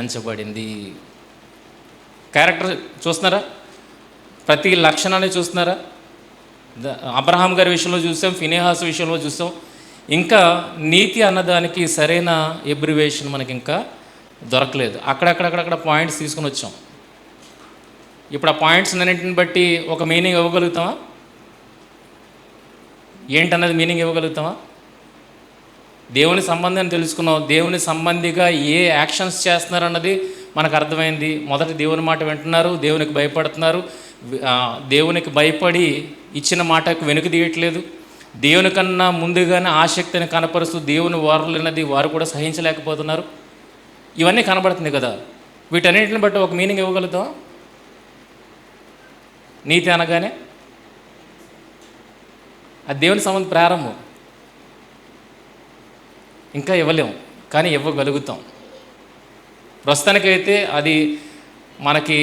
ఎంచబడింది. క్యారెక్టర్ చూస్తున్నారా? ప్రతి లక్షణాన్ని చూస్తున్నారా? అబ్రహాం గారి విషయంలో చూసాం, ఫీనెహాసు విషయంలో చూసాం. ఇంకా నీతి అన్నదానికి సరైన ఎబ్రివేషన్ మనకి ఇంకా దొరకలేదు. అక్కడక్కడ పాయింట్స్ తీసుకుని వచ్చాం. ఇప్పుడు ఆ పాయింట్స్ అన్నింటిని బట్టి ఒక మీనింగ్ ఇవ్వగలుగుతామా? ఏంటన్నది మీనింగ్ ఇవ్వగలుగుతామా? దేవుని సంబంధాన్ని తెలుసుకున్నాం. దేవుని సంబంధిగా ఏ యాక్షన్స్ చేస్తున్నారన్నది మనకు అర్థమైంది. మొదటి దేవుని మాట వింటున్నారు, దేవునికి భయపడుతున్నారు, దేవునికి భయపడి ఇచ్చిన మాటకు వెనుక తీయట్లేదు. దేవుని కన్నా ముందుగానే ఆసక్తిని కనపరుస్తూ దేవుని ఓర్వలేనిది వారు కూడా సహించలేకపోతున్నారు. ఇవన్నీ కనబడుతుంది కదా. వీటన్నిటిని బట్టి ఒక మీనింగ్ ఇవ్వగలుగుతాం. నీతి అనగానే అది దేవుని సంబంధ ప్రారంభం. ఇంకా ఇవ్వలేము, కానీ ఇవ్వగలుగుతాం. ప్రస్తుతానికైతే అది మనకి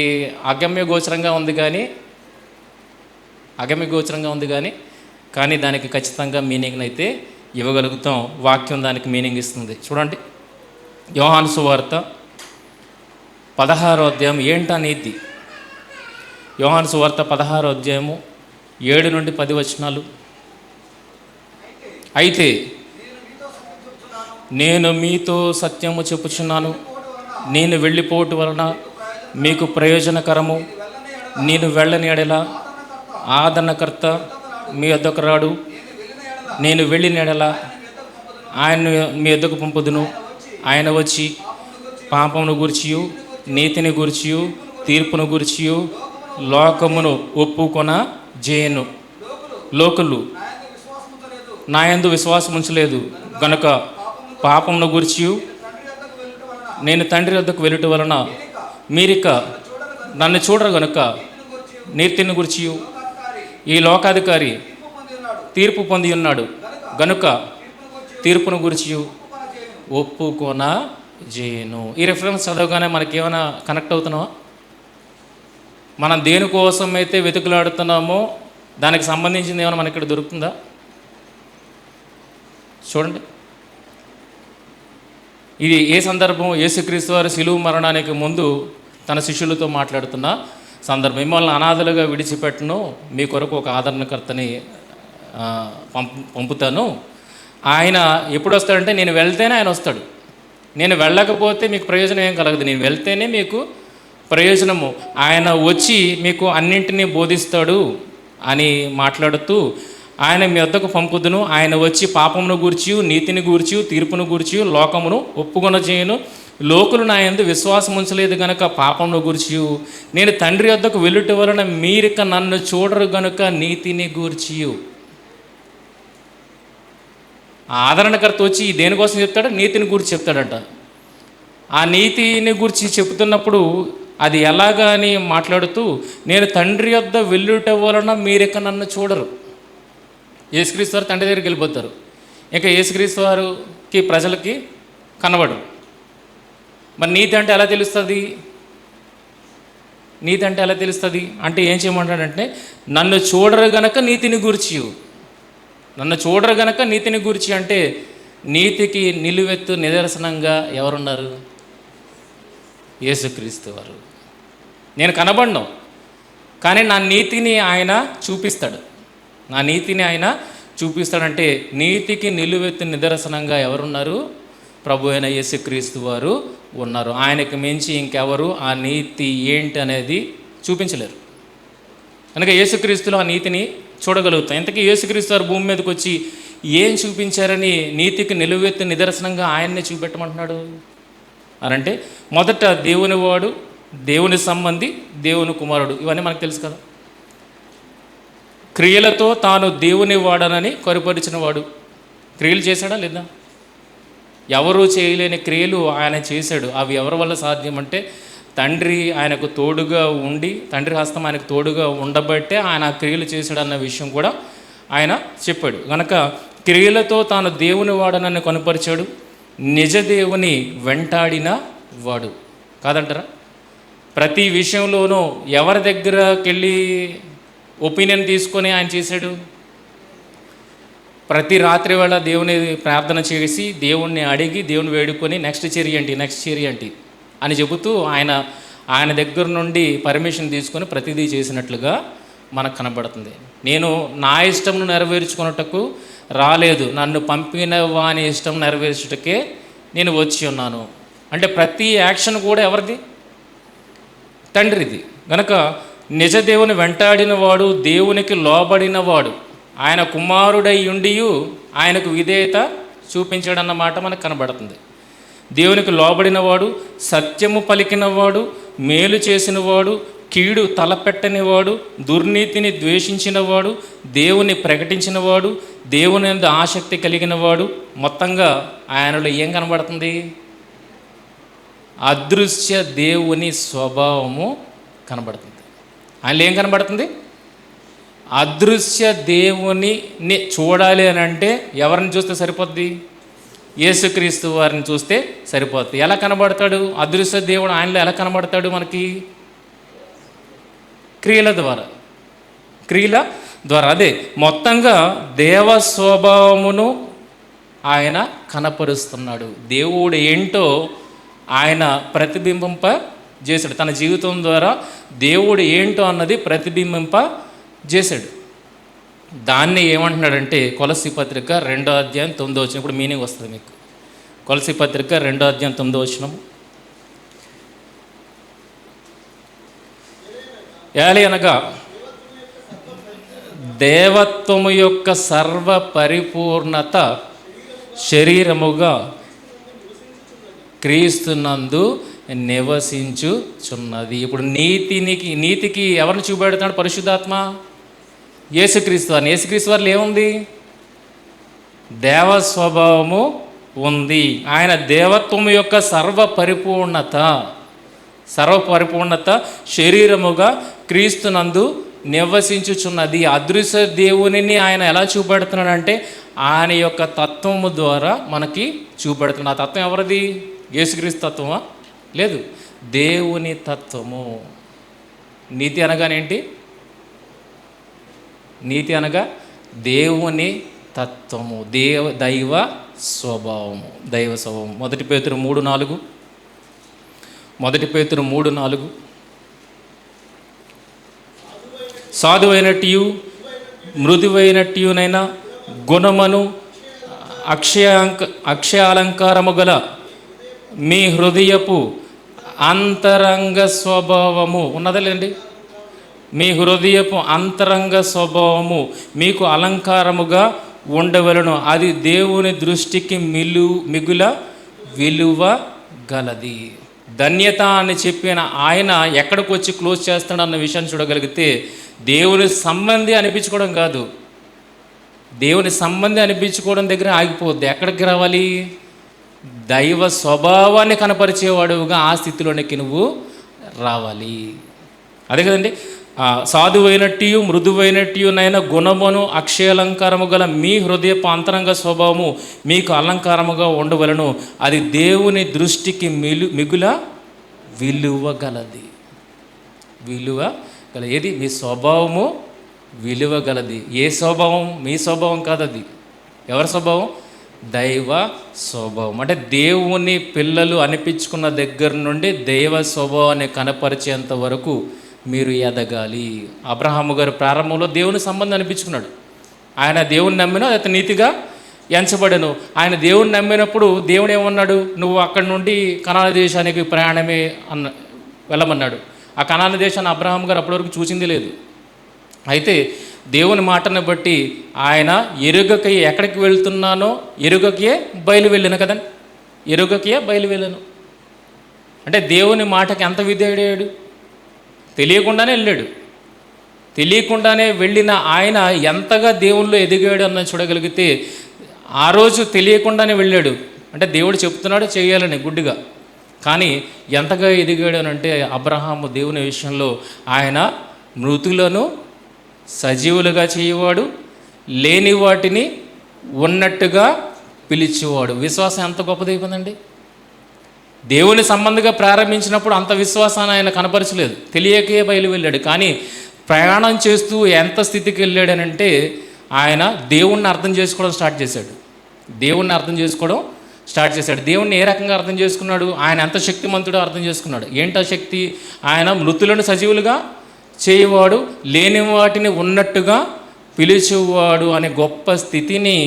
అగమ్య గోచరంగా ఉంది కానీ దానికి ఖచ్చితంగా మీనింగ్ని అయితే ఇవ్వగలుగుతాం. వాక్యం దానికి మీనింగ్ ఇస్తుంది. చూడండి, యోహాను సువార్త 16వ అధ్యాయం. ఏంటా నీతి? యోహాను సువార్త 16వ అధ్యాయము 7-10 వచనాలు. అయితే నేను మీతో సత్యము చెప్పుచున్నాను, నేను వెళ్ళిపోవటం వలన మీకు ప్రయోజనకరము. నేను వెళ్ళని ఎడల ఆదరణకర్త మీ వద్దకు రాడు. నేను వెళ్ళిన ఎడల ఆయన మీ వద్దకు పంపుదును. ఆయన వచ్చి పాపమును గూర్చియు నీతిని గూర్చియు తీర్పును గూర్చియు లోకమును ఒప్పుకొన జేయను. లోకులు నా యందు విశ్వాసం ఉంచలేదు గనుక పాపమును గూర్చియు నేను తండ్రి వద్దకు వెళ్ళుట వలన మీరిక నన్ను చూడరు గనుక నీతిని గూర్చియు ఈ లోకాధికారి తీర్పు పొంది ఉన్నాడు గనుక తీర్పును గురించి ఒప్పుకొన చేయును. ఒప్పుకొన చేయను. ఈ రెఫరెన్స్ చదవగానే మనకి ఏమైనా కనెక్ట్ అవుతున్నావా? మనం దేనికోసం అయితే వెతుకులాడుతున్నామో దానికి సంబంధించింది ఏమైనా మనకి ఇక్కడ దొరుకుతుందా? చూడండి, ఇది ఏ సందర్భం? యేసుక్రీస్తు వారు శిలువ మరణానికి ముందు తన శిష్యులతో మాట్లాడుతున్న సందర్భం. మిమ్మల్ని అనాథలుగా విడిచిపెట్టను, మీ కొరకు ఒక ఆదరణకర్తని పంపుతాను. ఆయన ఎప్పుడు వస్తాడంటే నేను వెళ్తేనే ఆయన వస్తాడు, నేను వెళ్ళకపోతే మీకు ప్రయోజనం ఏం కలగదు, నేను వెళ్తేనే మీకు ప్రయోజనము. ఆయన వచ్చి మీకు అన్నింటినీ బోధిస్తాడు అని మాట్లాడుతూ ఆయన మీ వద్దకు పంపుదును, ఆయన వచ్చి పాపమును గూర్చి నీతిని గూర్చి తీర్పును గూర్చి లోకమును ఒప్పుకొన చేయను. లోకులు నా యందు విశ్వాసం ఉంచలేదు గనుక పాపమును గూర్చి నేను తండ్రి వద్దకు వెళ్ళుట వలన మీరిక నన్ను చూడరు గనుక నీతిని గూర్చి. ఆదరణకర్త వచ్చి దేనికోసం చెప్తాడు? నీతిని గురించి చెప్తాడట. ఆ నీతిని గురించి చెప్తున్నప్పుడు అది ఎలాగా అని మాట్లాడుతూ నేను తండ్రి వద్ద వెళ్ళుట వలన మీరిక నన్ను చూడరు. యేసుక్రీస్తు వారు తండ్రి దగ్గరికి వెళ్ళిపోతారు, ఇంకా యేసుక్రీస్తు వారికి ప్రజలకి కనబడరు. మరి నీతి అంటే ఎలా తెలుస్తుంది? నీతి అంటే ఎలా తెలుస్తుంది అంటే ఏం చేయమంటాడంటే నన్ను చూడరు గనక నీతిని గూర్చి. నన్ను చూడరు గనక నీతిని గూర్చి అంటే నీతికి నిలువెత్తు నిదర్శనంగా ఎవరున్నారు? యేసుక్రీస్తు వారు. నేను కనబడను, కానీ నా నీతిని ఆయన చూపిస్తాడు. నా నీతిని ఆయన చూపిస్తాడంటే నీతికి నిలువెత్తు నిదర్శనంగా ఎవరున్నారు? ప్రభు అయిన యేసుక్రీస్తు వారు ఉన్నారు. ఆయనకు మించి ఇంకెవరు ఆ నీతి ఏంటి అనేది చూపించలేరు. కనుక యేసుక్రీస్తులో ఆ నీతిని చూడగలుగుతాం. ఇంతకీ యేసుక్రీస్తు వారు భూమి మీదకి వచ్చి ఏం చూపించారని నీతికి నిలువెత్తు నిదర్శనంగా ఆయన్నే చూపెట్టమంటున్నాడు అనంటే, మొదట దేవుని వాడు, దేవుని సంబంధి, దేవుని కుమారుడు, ఇవన్నీ మనకు తెలుసు కదా. క్రియలతో తాను దేవుని వాడనని కరుపరిచిన వాడు. క్రియలు చేశాడా లేదా? ఎవరు చేయలేని క్రియలు ఆయన చేశాడు. అవి ఎవరి వల్ల సాధ్యమంటే తండ్రి ఆయనకు తోడుగా ఉండి, తండ్రి హస్తం ఆయనకు తోడుగా ఉండబట్టే ఆయన ఆ క్రియలు చేశాడు అన్న విషయం కూడా ఆయన చెప్పాడు. కనుక క్రియలతో తాను దేవుని వాడనని కనుపరిచాడు. నిజ దేవుని వెంటాడిన వాడు కాదంటారా? ప్రతి విషయంలోనూ ఎవరి దగ్గరకి వెళ్ళి ఒపీనియన్ తీసుకొని ఆయన చేశాడు? ప్రతి రాత్రి వేళ దేవుని ప్రార్థన చేసి దేవుణ్ణి అడిగి దేవుని వేడుకొని నెక్స్ట్ చర్య ఏంటి అని చెబుతూ ఆయన దగ్గర నుండి పర్మిషన్ తీసుకొని ప్రతిదీ చేసినట్లుగా మనకు కనబడుతుంది. నేను నా ఇష్టంను నెరవేర్చుకున్నట్టుకు రాలేదు, నన్ను పంపిన వాని ఇష్టం నెరవేర్చుటకే నేను వచ్చి ఉన్నాను అంటే ప్రతి యాక్షన్ కూడా ఎవరిది? తండ్రిది. కనుక నిజ దేవుని వెంటాడిన వాడు, దేవునికి లోబడిన వాడు, ఆయన కుమారుడై ఉండి ఆయనకు విధేయత చూపించాడన్నమాట మనకు కనబడుతుంది. దేవునికి లోబడినవాడు, సత్యము పలికినవాడు, మేలు చేసినవాడు, కీడు తలపెట్టనివాడు, దుర్నీతిని ద్వేషించినవాడు, దేవుని ప్రకటించినవాడు, దేవుని యందు ఆసక్తి కలిగినవాడు. మొత్తంగా ఆయనలో ఏం కనబడుతుంది? అదృశ్య దేవుని స్వభావము కనబడుతుంది. ఆయనలో ఏం కనబడుతుంది? అదృశ్య దేవుని చూడాలి అని అంటే ఎవరిని చూస్తే సరిపోద్ది? యేసుక్రీస్తు వారిని చూస్తే సరిపోద్ది. ఎలా కనబడతాడు అదృశ్య దేవుడు? ఆయనలో ఎలా కనబడతాడు మనకి? క్రియల ద్వారా. అదే మొత్తంగా దేవ స్వభావమును ఆయన కనపరుస్తున్నాడు. దేవుడు ఏంటో ఆయన ప్రతిబింబింప చేశాడు. తన జీవితం ద్వారా దేవుడు ఏంటో అన్నది ప్రతిబింబింప చేశాడు. దాన్ని ఏమంటున్నాడంటే కొలస్సీ పత్రిక 2వ అధ్యాయం 9వ వచనం. ఇప్పుడు మీనింగ్ వస్తుంది మీకు. కొలస్సీ పత్రిక 2వ అధ్యాయం 9వ వచనం. ఏలయనగా దేవత్వము యొక్క సర్వ పరిపూర్ణత శరీరముగా క్రీస్తునందు నివసించుచున్నది. ఇప్పుడు నీతికి ఎవరిని చూపెడుతున్నాడు? పరిశుద్ధాత్మ యేసుక్రీస్తు వారిని. యేసుక్రీస్తు వారిలో ఏముంది? దేవ స్వభావము ఉంది. ఆయన దేవత్వము యొక్క సర్వ పరిపూర్ణత శరీరముగా క్రీస్తునందు నివసించుచున్నది. అదృశ్య దేవునిని ఆయన ఎలా చూపెడుతున్నాడంటే ఆయన యొక్క తత్వము ద్వారా మనకి చూపెడుతున్నాడు. ఆ తత్వం ఎవరిది? యేసుక్రీస్తు తత్వమా? లేదు, దేవుని తత్వము. నీతి అనగానేంటి? నీతి అనగా దేవుని తత్వము, దైవ స్వభావము, దైవ స్వభావం. 1 పేతురు 3:4, 1 పేతురు 3:4, సాధువైనట్టు మృదువైనట్టునైనా గుణమును అక్షయాలంకారము గల మీ హృదయపు అంతరంగ స్వభావము ఉన్నదలేండి. మీ హృదయపు అంతరంగ స్వభావము మీకు అలంకారముగా ఉండవలను, అది దేవుని దృష్టికి మిగుల విలువ గలది. ధన్యత అని చెప్పిన ఆయన ఎక్కడికి వచ్చి క్లోజ్ చేస్తాడన్న విషయాన్ని చూడగలిగితే దేవుని సంబంధి అనిపించుకోవడం కాదు, దేవుని సంబంధి అనిపించుకోవడం దగ్గర ఆగిపోద్ది. ఎక్కడికి రావాలి? దైవ స్వభావాన్ని కనపరిచేవాడుగా ఆ స్థితిలోనికి నువ్వు రావాలి. అదే కదండి, సాధువైనట్టు మృదువైనట్టునైనా గుణమును అక్షయాలంకారము గల మీ హృదయపు అంతరంగ స్వభావము మీకు అలంకారముగా ఉండవలను, అది దేవుని దృష్టికి మిగుల విలువ గలది. విలువ గల ఏది? మీ స్వభావము విలువ గలది. ఏ స్వభావం? మీ స్వభావం కాదు, అది ఎవరి స్వభావం? దైవ స్వభావం. అంటే దేవుని పిల్లలు అనిపించుకున్న దగ్గర నుండి దైవ స్వభావాన్ని కనపరిచేంత వరకు మీరు ఎదగాలి. అబ్రహాము గారు ప్రారంభంలో దేవుని సంబంధం అనిపించుకున్నాడు. ఆయన దేవుని నమ్మిన అతను నీతిగా ఎంచబడను. ఆయన దేవుని నమ్మినప్పుడు దేవుడు ఏమన్నాడు? నువ్వు అక్కడి నుండి కనాన దేశానికి ప్రయాణమే వెళ్ళమన్నాడు. ఆ కనాన దేశాన్ని అబ్రహాము గారు అప్పటివరకు చూసింది లేదు. అయితే దేవుని మాటను బట్టి ఆయన ఎరుగకి ఎక్కడికి వెళ్తున్నానో ఎరుగకే బయలు వెళ్ళాను కదండి, ఎరుగకే బయలు వెళ్ళాను అంటే దేవుని మాటకి ఎంత విధేయుడాడు? తెలియకుండానే వెళ్ళాడు. తెలియకుండానే వెళ్ళిన ఆయన ఎంతగా దేవుల్లో ఎదిగాడు అన్న చూడగలిగితే ఆ రోజు తెలియకుండానే వెళ్ళాడు. అంటే దేవుడు చెప్తున్నాడు చేయాలని గుడ్డిగా, కానీ ఎంతగా ఎదిగాడు అని అంటే అబ్రహాము దేవుని విషయంలో ఆయన మృతులను సజీవులుగా చేయవాడు, లేని వాటిని ఉన్నట్టుగా పిలిచేవాడు. విశ్వాసం ఎంత గొప్పదైపోయిందండి. దేవుని సంబంధంగా ప్రారంభించినప్పుడు అంత విశ్వాసాన్ని ఆయన కనపరచలేదు, తెలియకే బయలు వెళ్ళాడు. కానీ ప్రయాణం చేస్తూ ఎంత స్థితికి వెళ్ళాడనంటే ఆయన దేవుణ్ణి అర్థం చేసుకోవడం స్టార్ట్ చేశాడు. దేవుణ్ణి అర్థం చేసుకోవడం స్టార్ట్ చేశాడు. దేవుణ్ణి ఏ రకంగా అర్థం చేసుకున్నాడు? ఆయన ఎంత శక్తిమంతుడో అర్థం చేసుకున్నాడు. ఏంటా శక్తి? ఆయన మృతులను సజీవులుగా చేయవాడు, లేని వాటిని ఉన్నట్టుగా పిలిచేవాడు అనే గొప్ప స్థితిని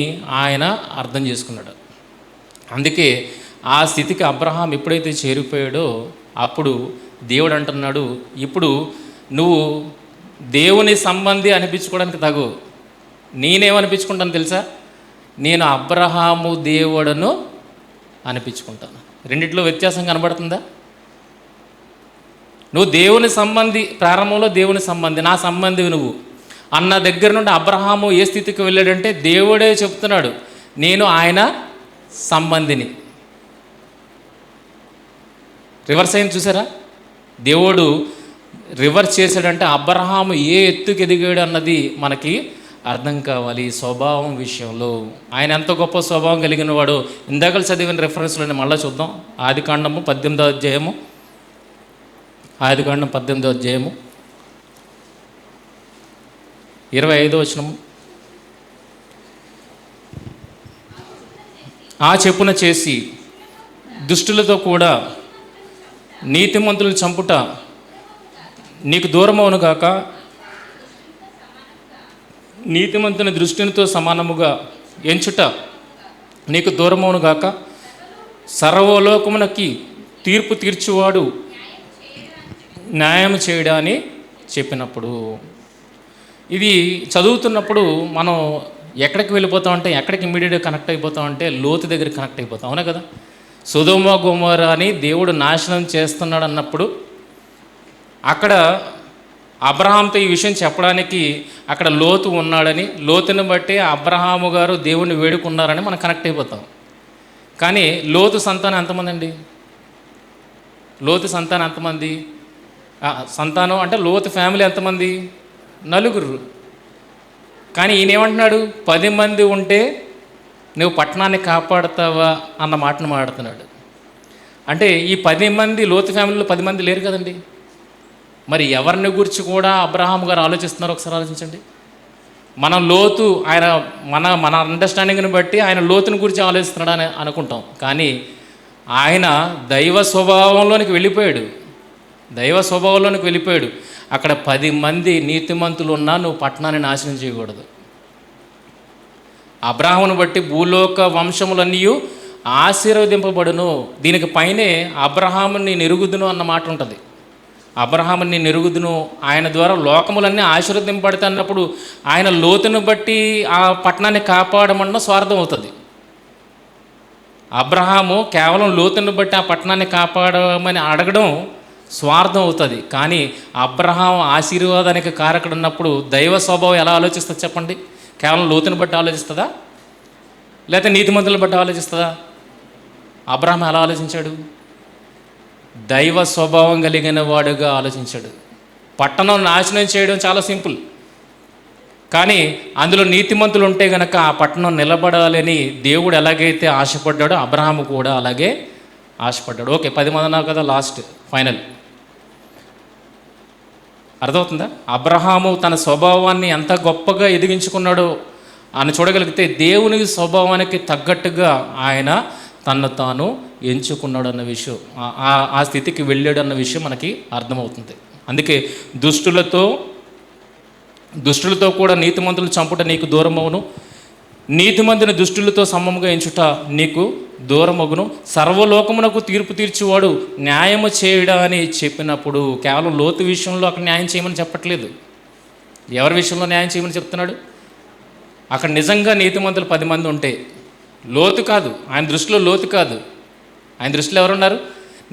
ఆయన అర్థం చేసుకున్నాడు. అందుకే ఆ స్థితికి అబ్రహాం ఎప్పుడైతే చేరిపోయాడో అప్పుడు దేవుడు అంటున్నాడు, ఇప్పుడు నువ్వు దేవుని సంబంధి అనిపించుకోవడానికి తగు. నేనేమనిపించుకుంటాను తెలుసా? నేను అబ్రహాము దేవుడను అనిపించుకుంటాను. రెండిట్లో వ్యత్యాసం కనబడుతుందా? నువ్వు దేవుని సంబంధి, ప్రారంభంలో దేవుని సంబంధి, నా సంబంధివి నువ్వు అన్న దగ్గర నుండి అబ్రహాము ఏ స్థితికి వెళ్ళాడంటే దేవుడే చెప్తున్నాడు నేను ఆయన సంబంధిని. రివర్స్ అయింది చూసారా? దేవుడు రివర్స్ చేశాడంటే అబ్రహాము ఏ ఎత్తుకు ఎదిగాడు అన్నది మనకి అర్థం కావాలి. స్వభావం విషయంలో ఆయన ఎంత గొప్ప స్వభావం కలిగిన వాడు. ఇందాక చదివిన రెఫరెన్స్లోనే మళ్ళీ చూద్దాం. ఆదికాండము 18వ అధ్యాయము, ఆదికాండం 18వ అధ్యాయము 25వ వచనము. ఆ చెప్పున చేసి దుష్టులతో కూడా నీతిమంతులను చంపుట నీకు దూరమవును గాక, నీతిమంతుని దృష్టినితో సమానముగా ఎంచుట నీకు దూరమవును గాక, సర్వలోకమునకి తీర్పు తీర్చువాడు న్యాయం చేయడాన్ని చెప్పినప్పుడు, ఇది చదువుతున్నప్పుడు మనం ఎక్కడికి వెళ్ళిపోతామంటే, ఎక్కడికి ఇమ్మీడియట్గా కనెక్ట్ అయిపోతామంటే లోతు దగ్గరికి కనెక్ట్ అయిపోతాం. అవునా కదా? సొదొమ గొమొర్రాని దేవుడు నాశనం చేస్తున్నాడు అన్నప్పుడు అక్కడ అబ్రహాంతో ఈ విషయం చెప్పడానికి అక్కడ లోతు ఉన్నాడని, లోతుని బట్టి అబ్రహాము గారు దేవుణ్ణి వేడుకున్నారని మనం కనెక్ట్ అయిపోతాం. కానీ లోతు సంతానం ఎంతమంది అండి? లోతు సంతానం ఎంతమంది? సంతానం అంటే లోతు ఫ్యామిలీ ఎంతమంది? నలుగురు. కానీ ఈయన ఏమంటున్నాడు? 10 మంది ఉంటే నువ్వు పట్టణాన్ని కాపాడుతావా అన్న మాటను మాట్లాడుతున్నాడు. అంటే ఈ 10 మంది, లోతు ఫ్యామిలీలో 10 మంది లేరు కదండి. మరి ఎవరిని గురించి కూడా అబ్రహాం గారు ఆలోచిస్తున్నారో ఒకసారి ఆలోచించండి. మనం లోతు ఆయన మన అండర్స్టాండింగ్ని బట్టి ఆయన లోతుని గురించి ఆలోచిస్తున్నాడు అని అనుకుంటాం. కానీ ఆయన దైవ స్వభావంలోనికి వెళ్ళిపోయాడు. అక్కడ 10 మంది నీతిమంతులు ఉన్నా నువ్వు పట్టణాన్ని నాశనం చేయకూడదు. అబ్రాహామును బట్టి భూలోక వంశములన్నీ ఆశీర్వదింపబడును. దీనికి పైనే అబ్రహాముని నెరుగుదును అన్న మాట ఉంటుంది. అబ్రహాముని నెరుగుదును, ఆయన ద్వారా లోకములన్నీ ఆశీర్వదింపబడుతున్నప్పుడు ఆయన లోతును బట్టి ఆ పట్టణాన్ని కాపాడమన్న స్వార్థం అవుతుంది. అబ్రహాము కేవలం లోతును బట్టి ఆ పట్టణాన్ని కాపాడమని అడగడం స్వార్థం అవుతుంది. కానీ అబ్రహాం ఆశీర్వాదానికి కారకుడు ఉన్నప్పుడు దైవ స్వభావం ఎలా ఆలోచిస్తుంది చెప్పండి? కేవలం లోతుని బట్టి ఆలోచిస్తుందా, లేకపోతే నీతిమంతులను బట్టి ఆలోచిస్తుందా? అబ్రహాం ఎలా ఆలోచించాడు? దైవ స్వభావం కలిగిన వాడుగా ఆలోచించాడు. పట్టణం నాశనం చేయడం చాలా సింపుల్, కానీ అందులో నీతిమంతులు ఉంటే గనక ఆ పట్టణం నిలబడాలని దేవుడు ఎలాగైతే ఆశపడ్డాడో అబ్రహాము కూడా అలాగే ఆశపడ్డాడు. ఓకే, 10 మంది అన్నావు కదా, లాస్ట్ ఫైనల్ అర్థమవుతుందా? అబ్రహాము తన స్వభావాన్ని ఎంత గొప్పగా ఎదిగించుకున్నాడో అని చూడగలిగితే దేవుని స్వభావానికి తగ్గట్టుగా ఆయన తన్ను తాను ఎంచుకున్నాడు అన్న విషయం, ఆ స్థితికి వెళ్ళాడు అన్న విషయం మనకి అర్థమవుతుంది. అందుకే దుష్టులతో కూడా నీతిమంతులు చంపుట నీకు దూరమవును, నీతిమంతుని దుష్టులతో సమముగా ఎంచుట నీకు దూరమగును, సర్వలోకమునకు తీర్పు తీర్చివాడు న్యాయము చేయడా అని చెప్పినప్పుడు కేవలం లోతు విషయంలో అక్కడ న్యాయం చేయమని చెప్పట్లేదు. ఎవరి విషయంలో న్యాయం చేయమని చెప్తున్నాడు? అక్కడ నిజంగా నీతిమంతులు 10 మంది ఉంటే, లోతు కాదు, ఆయన దృష్టిలో లోతు కాదు, ఆయన దృష్టిలో ఎవరున్నారు?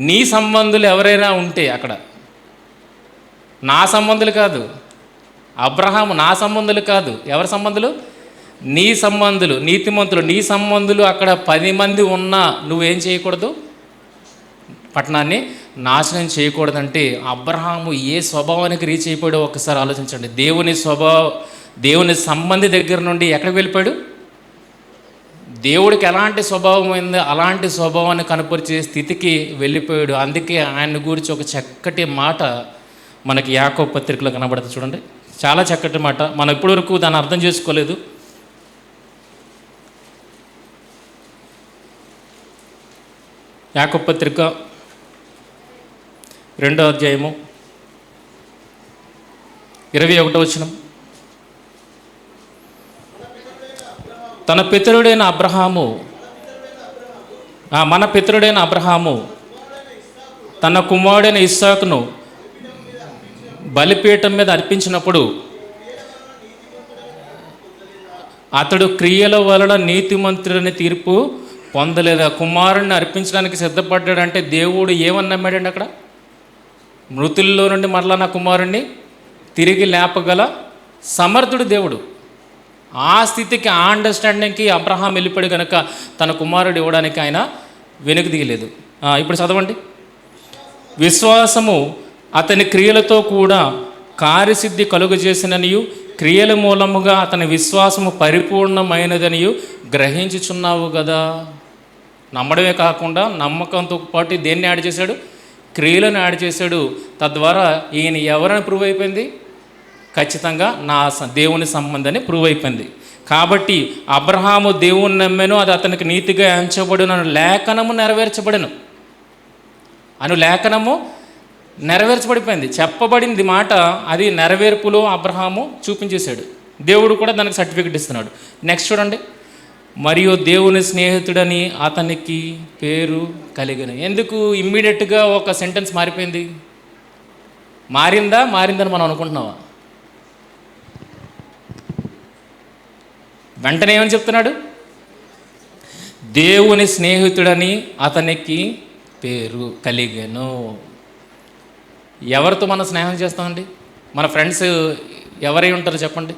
నీ సంబంధులు ఎవరైనా ఉంటే అక్కడ, నా సంబంధులు కాదు, అబ్రహాము నా సంబంధులు కాదు, ఎవరి సంబంధులు? నీ సంబంధులు, నీతిమంతులు, నీ సంబంధులు అక్కడ 10 మంది ఉన్నా నువ్వేం చేయకూడదు? పట్టణాన్ని నాశనం చేయకూడదంటే అబ్రహాము ఏ స్వభావానికి రీచ్ అయిపోయాడో ఒకసారి ఆలోచించండి. దేవుని సంబంధి దగ్గర నుండి ఎక్కడికి వెళ్ళిపోయాడు? దేవుడికి ఎలాంటి స్వభావం అయిందో అలాంటి స్వభావాన్ని కనపరిచే స్థితికి వెళ్ళిపోయాడు. అందుకే ఆయన గురించి ఒక చక్కటి మాట మనకి యాకోబు పత్రికలో కనబడుతుంది. చూడండి, చాలా చక్కటి మాట. మనం ఇప్పటివరకు దాన్ని అర్థం చేసుకోలేదు. యాకోబు పత్రిక 2వ అధ్యాయము 21వ వచనం. మన పితరుడైన అబ్రహాము తన కుమారుడైన ఇస్సాకును బలిపీఠం మీద అర్పించినప్పుడు అతడు క్రియల వలన నీతిమంతుడని తీర్పు పొందలేదు. కుమారుడిని అర్పించడానికి సిద్ధపడ్డాడంటే దేవుడు ఏమని నమ్మాడండి? అక్కడ మృతుల్లో నుండి మరలా నా కుమారుణ్ణి తిరిగి లేపగల సమర్థుడు దేవుడు. ఆ స్థితికి, ఆ అండర్స్టాండింగ్కి అబ్రహాం వెళ్ళిపోయాడు కనుక తన కుమారుడు ఇవ్వడానికి ఆయన వెనుక దిగలేదు. ఇప్పుడు చదవండి. విశ్వాసము అతని క్రియలతో కూడా కార్యసిద్ధి కలుగజేసిననియు క్రియల మూలముగా అతని విశ్వాసము పరిపూర్ణమైనదనియు గ్రహించుచున్నావు కదా. నమ్మడమే కాకుండా నమ్మకంతో పాటు దేన్ని యాడ్ చేశాడు? క్రియలను యాడ్ చేశాడు. తద్వారా ఈయన ఎవరని ప్రూవ్ అయిపోయింది? ఖచ్చితంగా దేవుని సంబంధాన్ని ప్రూవ్ అయిపోయింది. కాబట్టి అబ్రహాము దేవుని నమ్మెను, అది అతనికి నీతిగా ఎంచబడును, లేఖనము నెరవేర్చబడను అను లేఖనము నెరవేర్చబడిపోయింది. చెప్పబడింది మాట, అది నెరవేర్పులో అబ్రహాము చూపించేశాడు. దేవుడు కూడా దానికి సర్టిఫికెట్ ఇస్తున్నాడు. నెక్స్ట్ చూడండి. మరియు దేవుని స్నేహితుడని అతనికి పేరు కలిగిన. ఎందుకు ఇమ్మీడియట్గా ఒక సెంటెన్స్ మారిపోయింది? మారిందని మనం అనుకుంటున్నావా? వెంటనే ఏమని చెప్తున్నాడు? దేవుని స్నేహితుడని అతనికి పేరు కలిగెను. ఎవరితో మనం స్నేహం చేస్తామండి? మన ఫ్రెండ్స్ ఎవరై ఉంటారు చెప్పండి?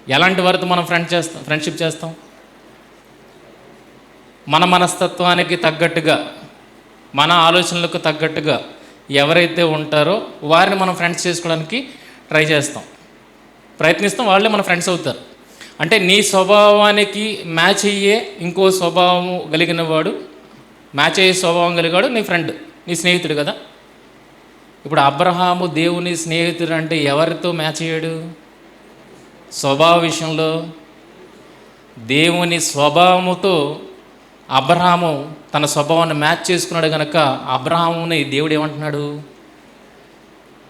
ఎలాంటి వారితో మనం ఫ్రెండ్షిప్ చేస్తాం? మన మనస్తత్వానికి తగ్గట్టుగా, మన ఆలోచనలకు తగ్గట్టుగా ఎవరైతే ఉంటారో వారిని మనం ఫ్రెండ్స్ చేసుకోవడానికి ట్రై చేస్తాం, ప్రయత్నిస్తాం, వాళ్ళే మన ఫ్రెండ్స్ అవుతారు. అంటే నీ స్వభావానికి మ్యాచ్ అయ్యే ఇంకో స్వభావం కలిగిన వాడు, మ్యాచ్ అయ్యే స్వభావం కలిగాడు నీ ఫ్రెండ్, నీ స్నేహితుడు కదా. ఇప్పుడు అబ్రహాము దేవుని స్నేహితుడు అంటే ఎవరితో మ్యాచ్ అయ్యాడు? స్వభావ విషయంలో దేవుని స్వభావముతో అబ్రహాము తన స్వభావాన్ని మ్యాచ్ చేసుకున్నాడు కనుక అబ్రహాముని దేవుడు ఏమంటున్నాడు?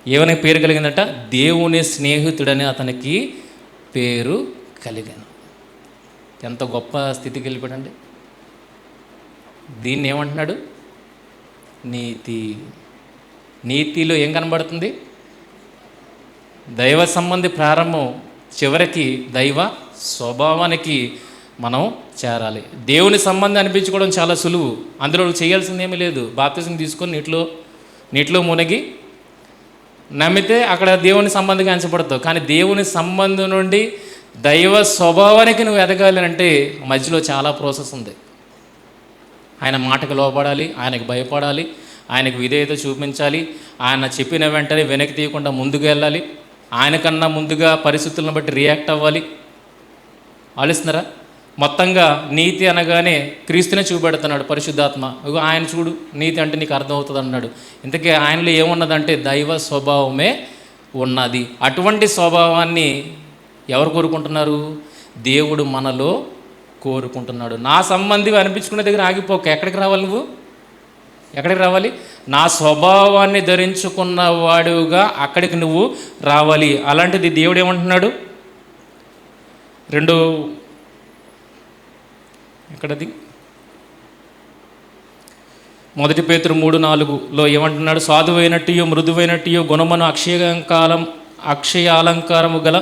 ఏమని పేరు కలిగిందట? దేవుని స్నేహితుడని అతనికి పేరు కలిగాను. ఎంత గొప్ప స్థితికి వెళ్ళిపోయాడండి. దీన్ని ఏమంటున్నాడు? నీతి. నీతిలో ఏం కనబడుతుంది? దైవ సంబంధి ప్రారంభం, చివరికి దైవ స్వభావానికి మనం చేరాలి. దేవుని సంబంధం అనిపించుకోవడం చాలా సులువు, అందులో చేయాల్సింది ఏమీ లేదు. బాప్తిజం తీసుకొని నీటిలో మునిగి నమ్మితే అక్కడ దేవుని సంబంధిగా ఎంచబడతావు. కానీ దేవుని సంబంధం నుండి దైవ స్వభావానికి నువ్వు ఎదగాలి అంటే మధ్యలో చాలా ప్రాసెస్ ఉంది. ఆయన మాటకు లోపడాలి, ఆయనకు భయపడాలి, ఆయనకు విధేయత చూపించాలి, ఆయన చెప్పిన వెంటనే వెనక్కి తీయకుండా ముందుకు వెళ్ళాలి, ఆయనకన్నా ముందుగా పరిస్థితులను బట్టి రియాక్ట్ అవ్వాలి. ఆలోచిస్తున్నారా? మొత్తంగా నీతి అనగానే క్రీస్తునే చూపెడుతున్నాడు పరిశుద్ధాత్మ. ఆయన చూడు, నీతి అంటే నీకు అర్థమవుతుంది అన్నాడు. ఇంతకీ ఆయనలో ఏమున్నదంటే దైవ స్వభావమే ఉన్నది. అటువంటి స్వభావాన్ని ఎవరు కోరుకుంటున్నారు? దేవుడు మనలో కోరుకుంటున్నాడు. నా సంబంధి అనిపించుకునే దగ్గర ఆగిపోక ఎక్కడికి రావాలి? నువ్వు ఎక్కడికి రావాలి? నా స్వభావాన్ని ధరించుకున్న వాడుగా అక్కడికి నువ్వు రావాలి. అలాంటిది దేవుడు ఏమంటున్నాడు? ఎక్కడది? 1 పేతురు 3:4లో ఏమంటున్నాడు? సాధువైనట్టు మృదువైనట్టు గుణమును అక్షయ అలంకారము గల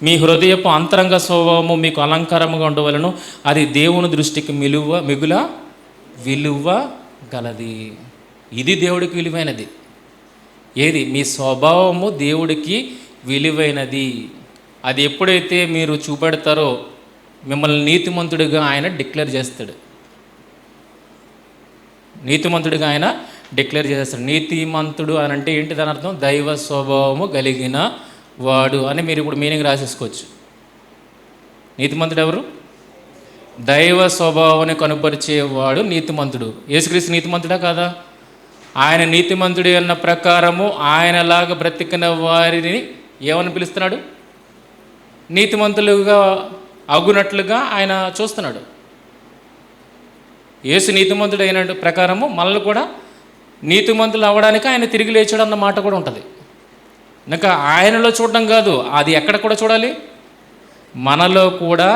మీ హృదయపు అంతరంగ స్వభావము మీకు అలంకారముగా ఉండవలను, అది దేవుని దృష్టికి మిగుల విలువ గలది. ఇది దేవుడికి విలువైనది. ఏది? మీ స్వభావము దేవుడికి విలువైనది. అది ఎప్పుడైతే మీరు చూపెడతారో మిమ్మల్ని నీతిమంతుడిగా ఆయన డిక్లేర్ చేస్తాడు. నీతిమంతుడిగా ఆయన డిక్లేర్ చేస్తాడు. నీతిమంతుడు అని అంటే ఏంటి? దాని అర్థం దైవ స్వభావము కలిగిన వాడు అని మీరు ఇప్పుడు మీనింగ్ రాసేసుకోవచ్చు. నీతిమంతుడు ఎవరు? దైవ స్వభావాన్ని కనుపరిచేవాడు నీతిమంతుడు. యేసుక్రీస్తు నీతిమంతుడా కాదా? ఆయన నీతిమంతుడి అన్న ప్రకారము ఆయనలాగా బ్రతికిన వారిని ఏమని పిలుస్తున్నాడు? నీతిమంతులుగా అగునట్లుగా ఆయన చూస్తున్నాడు. యేసు నీతిమంతుడు అయిన ప్రకారము మనల్ని కూడా నీతిమంతులు అవ్వడానికి ఆయన తిరిగి లేచాడు అన్న మాట కూడా ఉంటుంది. ఇంకా ఆయనలో చూడడం కాదు, అది ఎక్కడ కూడా చూడాలి? మనలో కూడా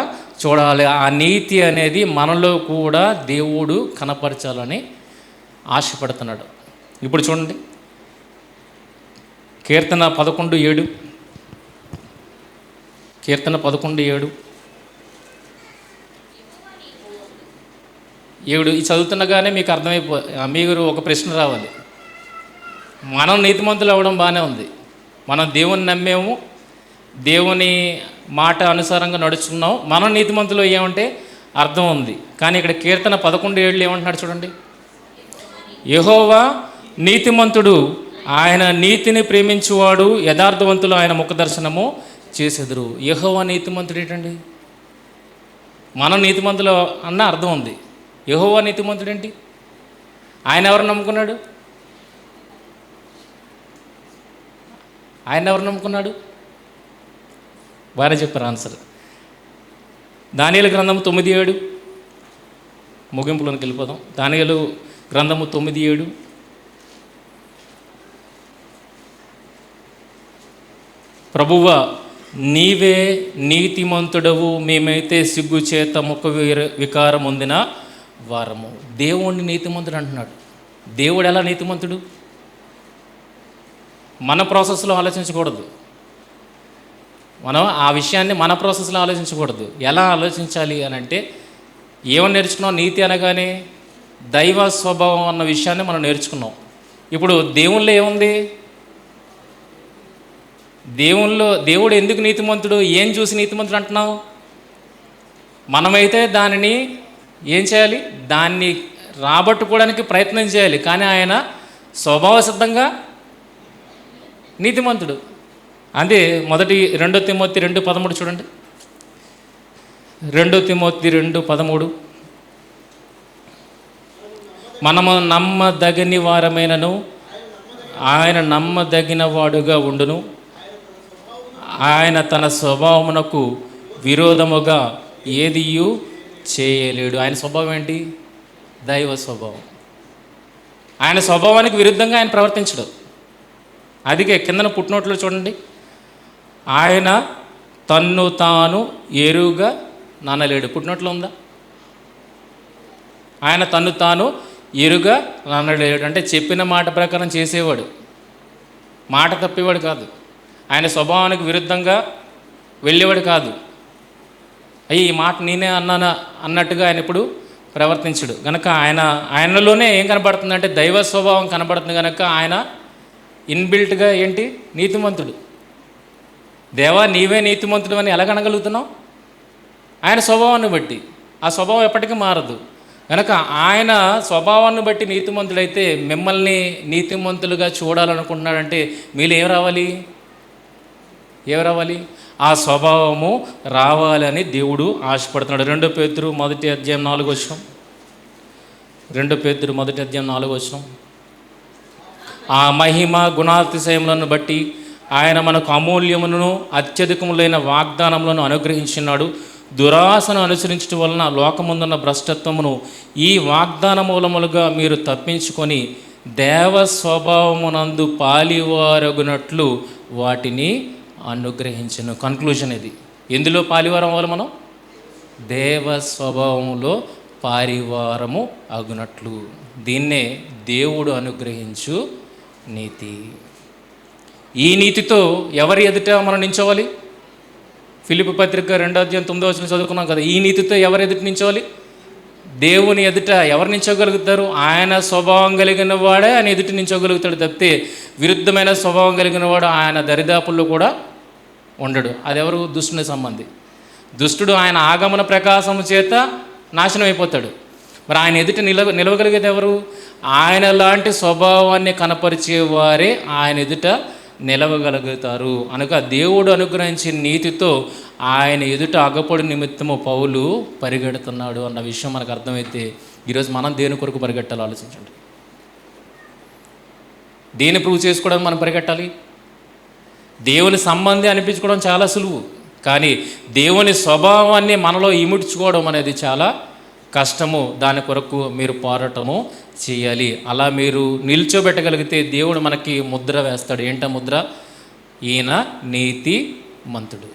చూడాలి. ఆ నీతి అనేది మనలో కూడా దేవుడు కనపరచాలని ఆశపడుతున్నాడు. ఇప్పుడు చూడండి, కీర్తన 11:7. కీర్తన 11:7 ఇది చదువుతున్నగానే మీకు మీరు ఒక ప్రశ్న రావాలి. మనం నీతిమంతులు అవ్వడం బాగానే ఉంది, మనం దేవుని నమ్మేము, దేవుని మాట అనుసారంగా నడుచుకున్నాం, మనం నీతిమంతులు అయ్యామంటే అర్థం ఉంది. కానీ ఇక్కడ కీర్తన 11:7 ఏమంటున్నాడు చూడండి. యెహోవా నీతిమంతుడు, ఆయన నీతిని ప్రేమించువాడు, యథార్థవంతులు ఆయన ముఖ దర్శనము చేసెదరు. యెహోవా నీతిమంతుడు ఏంటండి? మనం నీతిమంతులు అన్న అర్థం ఉంది. యెహోవా నీతిమంతుడు ఏంటి? ఆయన ఎవరు నమ్ముకున్నాడు? ఆయన ఎవరు నమ్ముకున్నాడు? బాగానే చెప్పారు ఆన్సర్. దానియేలు గ్రంథము 9:7. ముగింపులోకి వెళ్ళిపోదాం. దానియేలు గ్రంథము 9:7. ప్రభువా, నీవే నీతిమంతుడవు, మేమైతే సిగ్గు చేత ముఖ వికారం పొందిన వారము. దేవుణ్ణి నీతిమంతుడు అంటున్నాడు. దేవుడు ఎలా నీతిమంతుడు? మన ప్రాసెస్లో ఆలోచించకూడదు. మనం ఆ విషయాన్ని మన ప్రాసెస్లో ఆలోచించకూడదు. ఎలా ఆలోచించాలి అని అంటే, ఏమని నేర్చుకున్నాం? నీతి అనగానే దైవ స్వభావం అన్న విషయాన్ని మనం నేర్చుకున్నాం. ఇప్పుడు దేవుళ్ళో ఏముంది? దేవుడు ఎందుకు నీతిమంతుడు? ఏం చూసి నీతిమంతుడు అంటున్నావు? మనమైతే దానిని ఏం చేయాలి? దాన్ని రాబట్టుకోవడానికి ప్రయత్నం చేయాలి. కానీ ఆయన స్వభావ సిద్ధంగా నీతిమంతుడు. అదే 2 తిమోతి 2:13 చూడండి. 2 తిమోతి 2:13 మనము నమ్మదగని వారమైనను ఆయన నమ్మదగిన వాడుగా ఉండును, ఆయన తన స్వభావమునకు విరోధముగా ఏదియు చేయలేడు. ఆయన స్వభావం ఏంటి? దైవ స్వభావం. ఆయన స్వభావానికి విరుద్ధంగా ఆయన ప్రవర్తించడు. అందుకే కిందన పుట్టినోట్లో చూడండి, ఆయన తన్ను తాను ఎరుగా నానలేడు. పుట్టినోట్లో ఉందా? ఆయన తన్ను తాను ఎరుగా నానలేడు అంటే చెప్పిన మాట ప్రకారం చేసేవాడు, మాట తప్పేవాడు కాదు. ఆయన స్వభావానికి విరుద్ధంగా వెళ్ళేవాడు కాదు. అయ్యి ఈ మాట నేనే అన్నానా అన్నట్టుగా ఆయన ఇప్పుడు ప్రవర్తించడు. కనుక ఆయనలోనే ఏం కనబడుతుందంటే దైవ స్వభావం కనబడుతుంది. కనుక ఆయన ఇన్బిల్ట్గా ఏంటి? నీతిమంతుడు. దేవా నీవే నీతిమంతుడు అని ఎలా కనగలుగుతున్నావు? ఆయన స్వభావాన్ని బట్టి. ఆ స్వభావం ఎప్పటికీ మారదు. కనుక ఆయన స్వభావాన్ని బట్టి నీతిమంతుడైతే మిమ్మల్ని నీతిమంతులుగా చూడాలనుకుంటున్నాడంటే మీలో ఏం రావాలి? ఆ స్వభావము రావాలని దేవుడు ఆశపడుతున్నాడు. 2 పేతురు 1:4 2 పేతురు 1:4 ఆ మహిమ గుణాతిశయములను బట్టి ఆయన మనకు అమూల్యములను అత్యధికములైన వాగ్దానములను అనుగ్రహించినాడు. దురాశను అనుసరించడం వలన లోకముందున్న భ్రష్టత్వమును ఈ వాగ్దాన మూలములుగా మీరు తప్పించుకొని దేవ స్వభావమునందు పాలివారగునట్లు వాటిని అనుగ్రహించను. కన్క్లూజన్ ఇది. ఎందులో పాలివారం అవ్వాలి మనం? దేవ స్వభావములో పారివారము అగునట్లు. దీన్నే దేవుడు అనుగ్రహించు నీతి. ఈ నీతితో ఎవరి ఎదుట మనం నించోవాలి? ఫిలిప్పీ పత్రిక 2:9 చదువుకున్నాం కదా. ఈ నీతితో ఎవరి ఎదుట నించోవాలి? దేవుని ఎదుట ఎవరు నించోగలుగుతారు? ఆయన స్వభావం కలిగిన వాడే ఆయన ఎదుట నించోగలుగుతాడు తప్పితే విరుద్ధమైన స్వభావం కలిగిన వాడు ఆయన దరిదాపుల్లో కూడా ఉండడు. అదెవరు? దుష్టుని సంబంధి. దుష్టుడు ఆయన ఆగమన ప్రకాశము చేత నాశనం అయిపోతాడు. మరి ఆయన ఎదుట నిలవగలిగేది ఎవరు? ఆయన లాంటి స్వభావాన్ని కనపరిచేవారే ఆయన ఎదుట నిలవగలుగుతారు. అనగా దేవుడు అనుగ్రహించిన నీతితో ఆయన ఎదుట అగపడు నిమిత్తము పౌలు పరిగెడుతున్నాడు అన్న విషయం మనకు అర్థమైతే ఈరోజు మనం దేని కొరకు పరిగెట్టాలో ఆలోచించండి. దేని ప్రూవ్ చేసుకోవడం మనం పరిగెట్టాలి? దేవుని సంబంధి అనిపించుకోవడం చాలా సులువు, కానీ దేవుని స్వభావాన్ని మనలో ఇముడ్చుకోవడం అనేది చాలా కష్టము. దాని కొరకు మీరు పోరాటము చేయాలి. అలా మీరు నిల్చోబెట్టగలిగితే దేవుడు మనకి ముద్ర వేస్తాడు. ఏంట ముద్ర? ఈయన నీతిమంతుడు.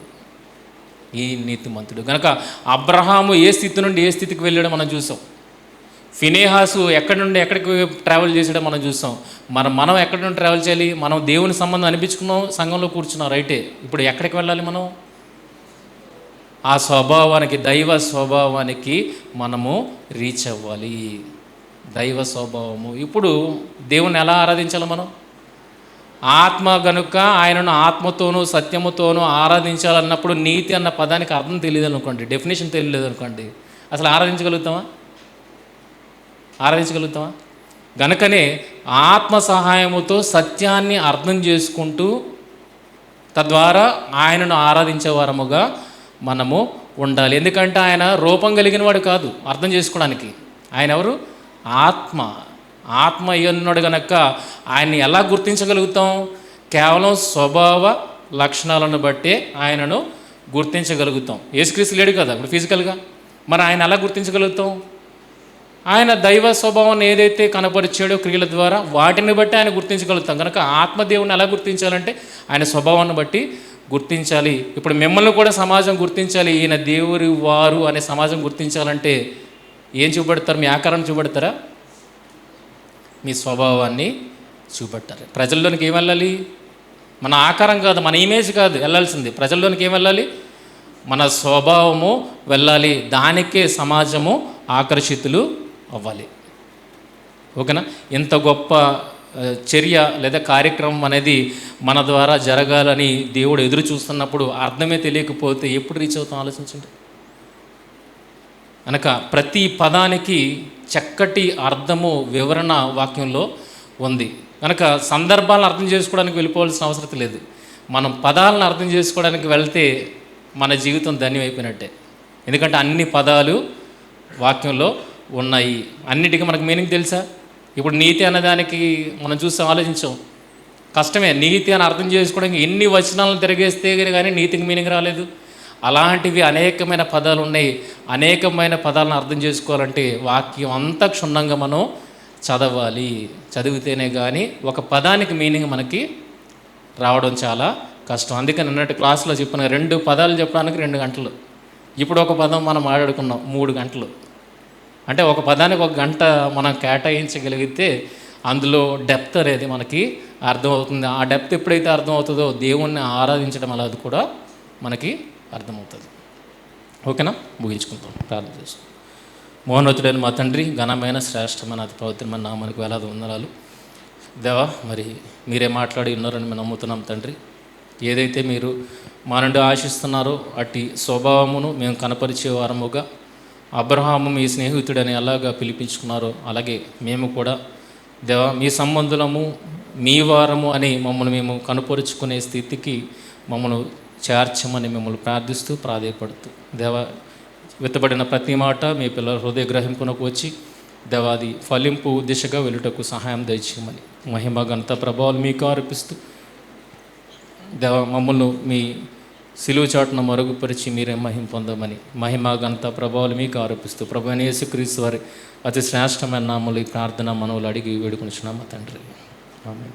ఈ నీతిమంతుడు. కనుక అబ్రహాము ఏ స్థితి నుండి ఏ స్థితికి వెళ్ళాడో మనం చూసాం. ఫినేహాసు ఎక్కడి నుండి ఎక్కడికి ట్రావెల్ చేసాడో మనం చూసాం. మనం ఎక్కడి నుండి ట్రావెల్ చేయాలి? మనం దేవుని సంబంధం అనిపించుకున్నాం, సంఘంలో కూర్చున్నాం, రైటే. ఇప్పుడు ఎక్కడికి వెళ్ళాలి మనం? ఆ స్వభావానికి, దైవ స్వభావానికి మనము రీచ్ అవ్వాలి. దైవ స్వభావము. ఇప్పుడు దేవుని ఎలా ఆరాధించాలి మనం? ఆత్మ గనుక ఆయనను ఆత్మతోనూ సత్యముతోనూ ఆరాధించాలన్నప్పుడు నీతి అన్న పదానికి అర్థం తెలియదు అనుకోండి, డెఫినేషన్ తెలియలేదు అనుకోండి, అసలు ఆరాధించగలుగుతామా? గనుకనే ఆత్మ సహాయముతో సత్యాన్ని అర్థం చేసుకుంటూ తద్వారా ఆయనను ఆరాధించేవారముగా మనము ఉండాలి. ఎందుకంటే ఆయన రూపం కలిగిన వాడు కాదు అర్థం చేసుకోవడానికి. ఆయన ఎవరు? ఆత్మ అయ్యున్నాడు. కనుక ఆయన్ని ఎలా గుర్తించగలుగుతాం? కేవలం స్వభావ లక్షణాలను బట్టే ఆయనను గుర్తించగలుగుతాం. యేసుక్రీస్తు లేడు కదా ఇప్పుడు ఫిజికల్గా, మరి ఆయన ఎలా గుర్తించగలుగుతాం? ఆయన దైవ స్వభావాన్ని ఏదైతే కనపరిచాడో క్రియల ద్వారా వాటిని బట్టి ఆయన గుర్తించగలుగుతాం. కనుక ఆత్మదేవుని ఎలా గుర్తించాలంటే ఆయన స్వభావాన్ని బట్టి గుర్తించాలి. ఇప్పుడు మిమ్మల్ని కూడా సమాజం గుర్తించాలి. ఈయన దేవుడి వారు అనే సమాజం గుర్తించాలంటే ఏం చూపెడతారు? మీ ఆకారాన్ని చూపెడతారా? మీ స్వభావాన్ని చూపెట్టారు. ప్రజల్లోనికి ఏం వెళ్ళాలి? మన ఆకారం కాదు, మన ఇమేజ్ కాదు వెళ్ళాల్సింది. ప్రజల్లోనికి ఏం వెళ్ళాలి? మన స్వభావము వెళ్ళాలి. దానికే సమాజము ఆకర్షితులు అవ్వాలి. ఓకేనా? ఇంత గొప్ప చర్య లేదా కార్యక్రమం అనేది మన ద్వారా జరగాలని దేవుడు ఎదురు చూస్తున్నప్పుడు అర్థమే తెలియకపోతే ఎప్పుడు రీచ్ అవుతాం ఆలోచించండి. అనక ప్రతి పదానికి చక్కటి అర్థము, వివరణ వాక్యంలో ఉంది. కనుక సందర్భాలను అర్థం చేసుకోవడానికి వెళ్ళిపోవాల్సిన అవసరం లేదు. మనం పదాలను అర్థం చేసుకోవడానికి వెళ్తే మన జీవితం ధన్యమైపోయినట్టే. ఎందుకంటే అన్ని పదాలు వాక్యంలో ఉన్నాయి. అన్నిటికీ మనకు మీనింగ్ తెలుసా? ఇప్పుడు నీతి అన్నదానికి మనం చూసి ఆలోచించాం, కష్టమే. నీతి అని అర్థం చేసుకోవడానికి ఎన్ని వచనాలను తిరిగేస్తే కానీ నీతికి మీనింగ్ రాలేదు. అలాంటివి అనేకమైన పదాలు ఉన్నాయి. అనేకమైన పదాలను అర్థం చేసుకోవాలంటే వాక్యం అంతా క్షుణ్ణంగా మనం చదవాలి. చదివితేనే కానీ ఒక పదానికి మీనింగ్ మనకి రావడం చాలా కష్టం. అందుకని నిన్నటి క్లాస్లో చెప్పిన 2 పదాలు చెప్పడానికి 2 గంటలు. ఇప్పుడు ఒక పదం మనం మాట్లాడుకున్నాం 3 గంటలు. అంటే ఒక పదానికి 1 గంట మనం కేటాయించగలిగితే అందులో డెప్త్ అనేది మనకి అర్థమవుతుంది. ఆ డెప్త్ ఎప్పుడైతే అర్థమవుతుందో దేవుణ్ణి ఆరాధించడం అలా అది కూడా మనకి అర్థమవుతుంది. ఓకేనా? ముగించుకుంటాం, ప్రార్థన చేస్తాం. మోహనోతుడైన మా తండ్రి, ఘనమైన శ్రేష్టమైన అతి పవిత్రమైన నామానికి వేలాది వందనాలు దేవా. మరి మీరే మాట్లాడి ఉన్నారని మేము నమ్ముతున్నాం తండ్రి. ఏదైతే మీరు మా నుండి ఆశిస్తున్నారో అట్టి స్వభావమును మేము కనపరిచే వారముగా అబ్రహాము మీ స్నేహితుడని ఎలాగా పిలిపించుకున్నారో అలాగే మేము కూడా దేవా మీ సంబంధులము, మీ వారము అని మమ్మల్ని మేము కనుపరుచుకునే స్థితికి మమ్మల్ని చేర్చమని మిమ్మల్ని ప్రార్థిస్తూ ప్రాధేయపడుతూ దేవా విత్తబడిన ప్రతి మాట మీ పిల్లల హృదయ గ్రహింపునకు వచ్చి దేవాది ఫలింపు దిశగా వెళ్ళుటకు సహాయం దయచేయమని మహిమ ఘనత ప్రభావాలు మీకు ఆరోపిస్తూ దేవ మమ్మల్ని మీ సిలువ చాటున మరుగుపరిచి మీరే మహిమ పొందమని మహిమ ఘనత ప్రభావాలు మీకు ఆరోపిస్తూ ప్రభువైన యేసుక్రీస్తు వారి అతి శ్రేష్టమైన నామములో ఈ ప్రార్థన మనవులు అడిగి వేడుకొనిచున్నాము తండ్రి. ఆమేన్.